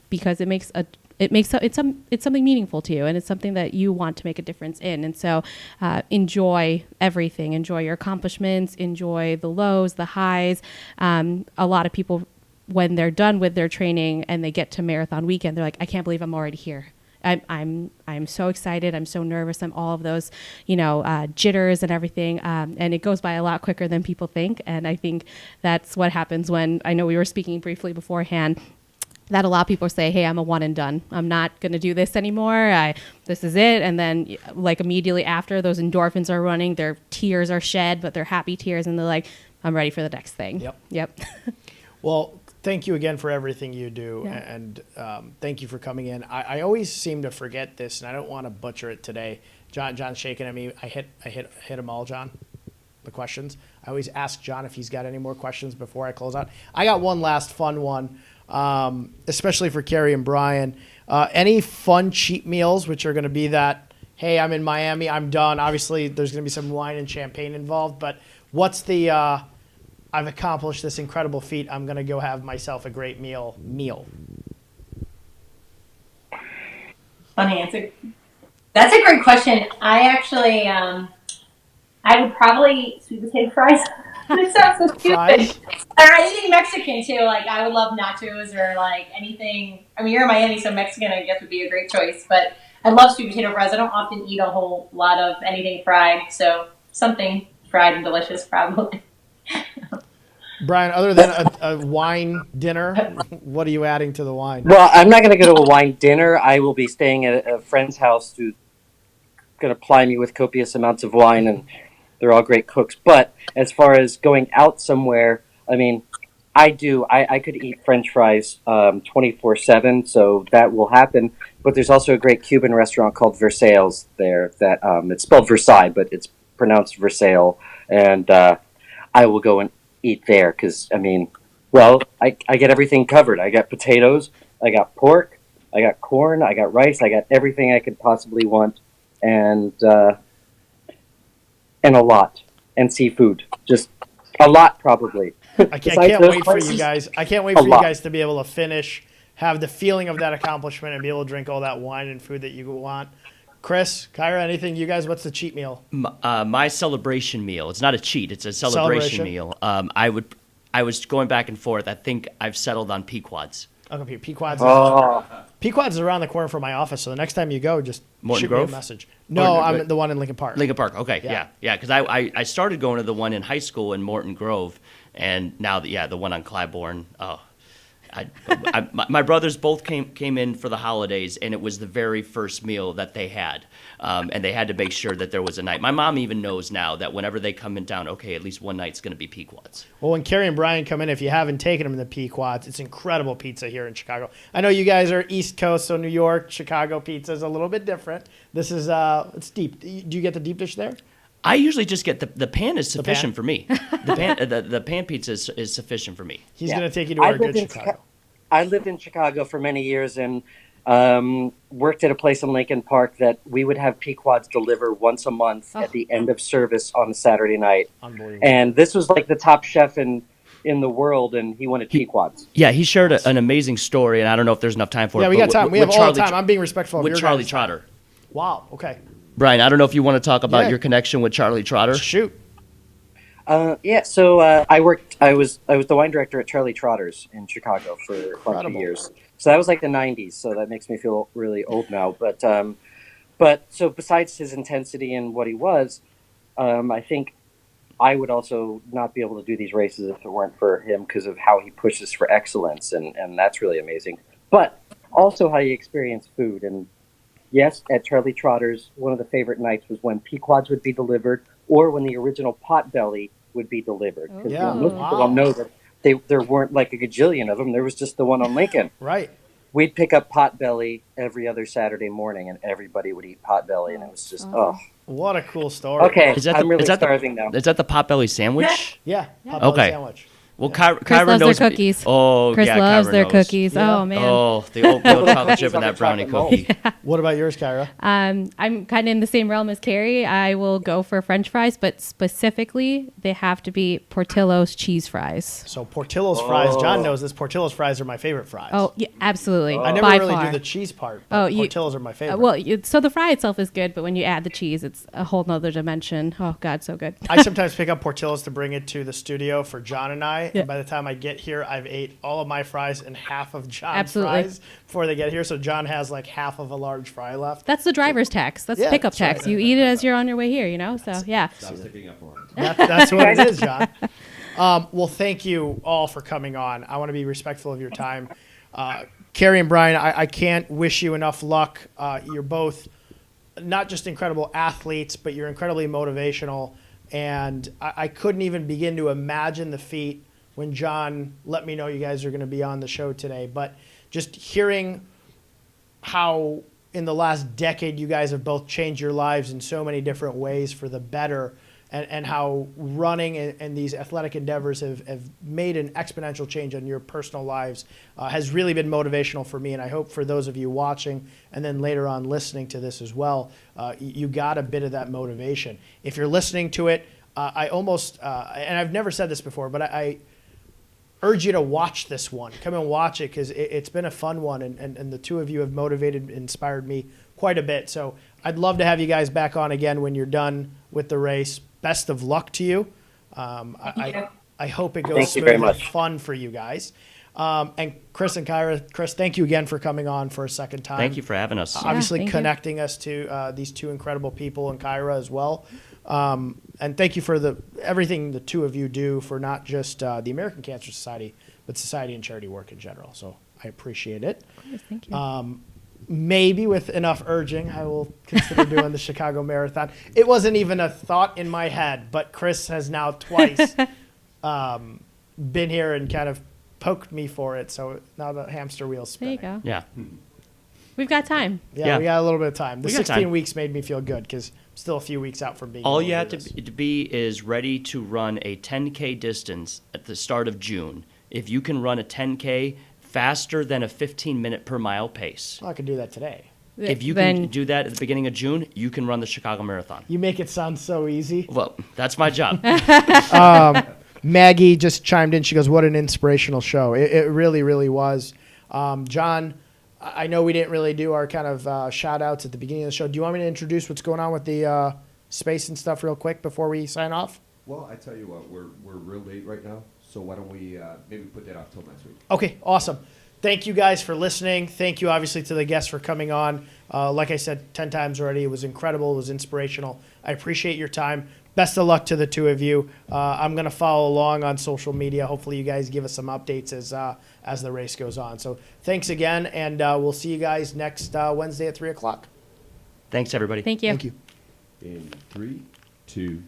because it's something meaningful to you, and it's something that you want to make a difference in. And so enjoy everything. Enjoy your accomplishments. Enjoy the lows, the highs. A lot of people, when they're done with their training and they get to marathon weekend, they're like, I can't believe I'm already here. I'm so excited. I'm so nervous. I'm all of those, jitters and everything. And it goes by a lot quicker than people think. And I think that's what happens when, I know we were speaking briefly beforehand, that a lot of people say, hey, I'm a one and done. I'm not going to do this anymore. This is it. And then like immediately after, those endorphins are running, their tears are shed, but they're happy tears. And they're like, I'm ready for the next thing. Yep. Well, thank you again for everything you do. Yeah. And thank you for coming in. I always seem to forget this, and I don't want to butcher it today. John's shaking at me. I hit them all, John, the questions. I always ask John if he's got any more questions before I close out. I got one last fun one. Especially for Carrie and Brian, any fun cheat meals, which are going to be that, hey, I'm in Miami, I'm done. Obviously, there's going to be some wine and champagne involved, but what's the, I've accomplished this incredible feat, I'm going to go have myself a great meal? Funny answer. That's a great question. I actually, I would probably sweet potato fries. It sounds so stupid. Fries? Or anything Mexican too. Like I would love nachos or like anything. I mean, you're in Miami, so Mexican I guess would be a great choice. But I love sweet potato fries. I don't often eat a whole lot of anything fried, so something fried and delicious probably. Brian, other than a wine dinner, what are you adding to the wine? Well, I'm not going to go to a wine dinner. I will be staying at a friend's house who's going to ply me with copious amounts of wine, and they're all great cooks. But as far as going out somewhere, I mean, I could eat French fries 24/7, so that will happen. But there's also a great Cuban restaurant called Versailles there that it's spelled Versailles, but it's pronounced Versailles. And I will go and eat there because, I mean, well, I get everything covered. I got potatoes, I got pork, I got corn, I got rice, I got everything I could possibly want, and a lot, and seafood, just a lot probably. I can't wait for you guys. I can't wait for you guys to be able to finish, have the feeling of that accomplishment, and be able to drink all that wine and food that you want. Chris, Kyra, anything? You guys, what's the cheat meal? My celebration meal. It's not a cheat. It's a celebration meal. I was going back and forth. I think I've settled on Pequods. Okay, Pequods. Pequods is around the corner from my office, so the next time you go, just Morton shoot Grove? me a message. No, I'm the one in Lincoln Park. Lincoln Park. Okay, Yeah. yeah. Because I started going to the one in high school in Morton Grove, and now the one on Clybourne. Oh. My brothers both came in for the holidays, and it was the very first meal that they had, and they had to make sure that there was a night. My mom even knows now that whenever they come in town, okay, at least one night's going to be Pequods. Well, when Carrie and Brian come in, if you haven't taken them to the Pequods, it's incredible pizza here in Chicago. I know you guys are East Coast, so New York, Chicago pizza is a little bit different. This is it's deep. Do you get the deep dish there? I usually just get the pan is sufficient for me. The pan pizza is sufficient for me. He's going to take you to our good Chicago. I lived in Chicago for many years, and Worked at a place in Lincoln Park that we would have Pequods deliver once a month at the end of service on a Saturday night. Unbelievable. And this was like the top chef in the world, and he wanted Pequods. Yeah, he shared an amazing story, and I don't know if there's enough time for it. Yeah, we but got time. with- We have with all the Charlie time. I'm being respectful of with your Charlie guys' time. Trotter. Wow. Okay. Brian, I don't know if you want to talk about Yeah. your connection with Charlie Trotter. Shoot. Yeah, so I was the wine director at Charlie Trotter's in Chicago for a bunch of Incredible. years. So that was like the '90s. So that makes me feel really old now. But so besides his intensity and what he was, I think I would also not be able to do these races if it weren't for him because of how he pushes for excellence, and that's really amazing. But also how he experienced food. And yes, at Charlie Trotter's, one of the favorite nights was when Pequods would be delivered or when the original potbelly would be delivered. Because Yeah. most Wow. people don't know that there weren't like a gajillion of them. There was just the one on Lincoln. Right. We'd pick up potbelly every other Saturday morning, and everybody would eat potbelly, and it was just, oh. What a cool story. Okay, Is that I'm really is that starving now. Is that the potbelly sandwich? Yeah. Potbelly Okay. sandwich. Well, Chris Kyra loves knows. their cookies. Oh, Chris yeah, loves Kyra their knows. cookies. Yeah. Oh man. Oh, the oatmeal chocolate Cookies chip on and the that brownie chocolate cookie. What about yours, Kyra? I'm kind of in the same realm as Carrie. I will go for French fries, but specifically they have to be Portillo's cheese fries. So Portillo's fries. John knows this. Portillo's fries are my favorite fries. Oh, yeah, absolutely. I never By really far. do the cheese part. But Portillo's are my favorite. So the fry itself is good, but when you add the cheese, it's a whole nother dimension. Oh God, so good. I sometimes pick up Portillo's to bring it to the studio for John and I. Yeah. And by the time I get here, I've ate all of my fries and half of John's Absolutely. fries before they get here. So John has like half of a large fry left. That's the driver's tax. That's Yeah, pickup that's right. tax. You eat it as you're on your way here, you know? So yeah. Stop sticking up for him. That's what it is, John. Well, thank you all for coming on. I want to be respectful of your time. Carrie and Brian, I can't wish you enough luck. You're both not just incredible athletes, but you're incredibly motivational. And I couldn't even begin to imagine the feat when John let me know you guys are going to be on the show today. But just hearing how in the last decade you guys have both changed your lives in so many different ways for the better, and how running and these athletic endeavors have made an exponential change on your personal lives has really been motivational for me. And I hope for those of you watching and then later on listening to this as well, you got a bit of that motivation. If you're listening to it, I almost, and I've never said this before, but I urge you to watch this one. Come and watch it because it's been a fun one, and the two of you have motivated, inspired me quite a bit. So I'd love to have you guys back on again when you're done with the race. Best of luck to you. I hope it goes Thank you smooth very and much. fun for you guys. And Chris and Kyra, Chris, thank you again for coming on for a second time. Thank you for having us. Obviously thank you. connecting us to these two incredible people and Kyra as well. And thank you for everything the two of you do for not just the American Cancer Society, but society and charity work in general. So I appreciate it. Yes, thank you. Maybe with enough urging, I will consider doing the Chicago Marathon. It wasn't even a thought in my head, but Chris has now twice been here and kind of poked me for it. So now the hamster wheel's There spinning. you go. Yeah. We've got time. Yeah, Yeah. we got a little bit of time. The We got 16 time. weeks made me feel good because I'm still a few weeks out from being All able you to have do to this. be is ready to run a 10K distance at the start of June. If you can run a 10K faster than a 15-minute per mile pace, Well, I could do that today. if you Then- can do that at the beginning of June, you can run the Chicago Marathon. You make it sound so easy. Well, that's my job. Maggie just chimed in. She goes, "What an inspirational show!" It really, really was. John, I know we didn't really do our kind of shout outs at the beginning of the show. Do you want me to introduce what's going on with the space and stuff real quick before we sign off? Well, I tell you what, we're real late right now, so why don't we maybe put that off till next week? Okay, awesome. Thank you guys for listening. Thank you, obviously, to the guests for coming on. Like I said 10 times already, it was incredible. It was inspirational. I appreciate your time. Best of luck to the two of you. I'm going to follow along on social media. Hopefully, you guys give us some updates as the race goes on. So thanks again, and we'll see you guys next Wednesday at 3 o'clock. Thanks, everybody. Thank you. Thank you. In 3, 2,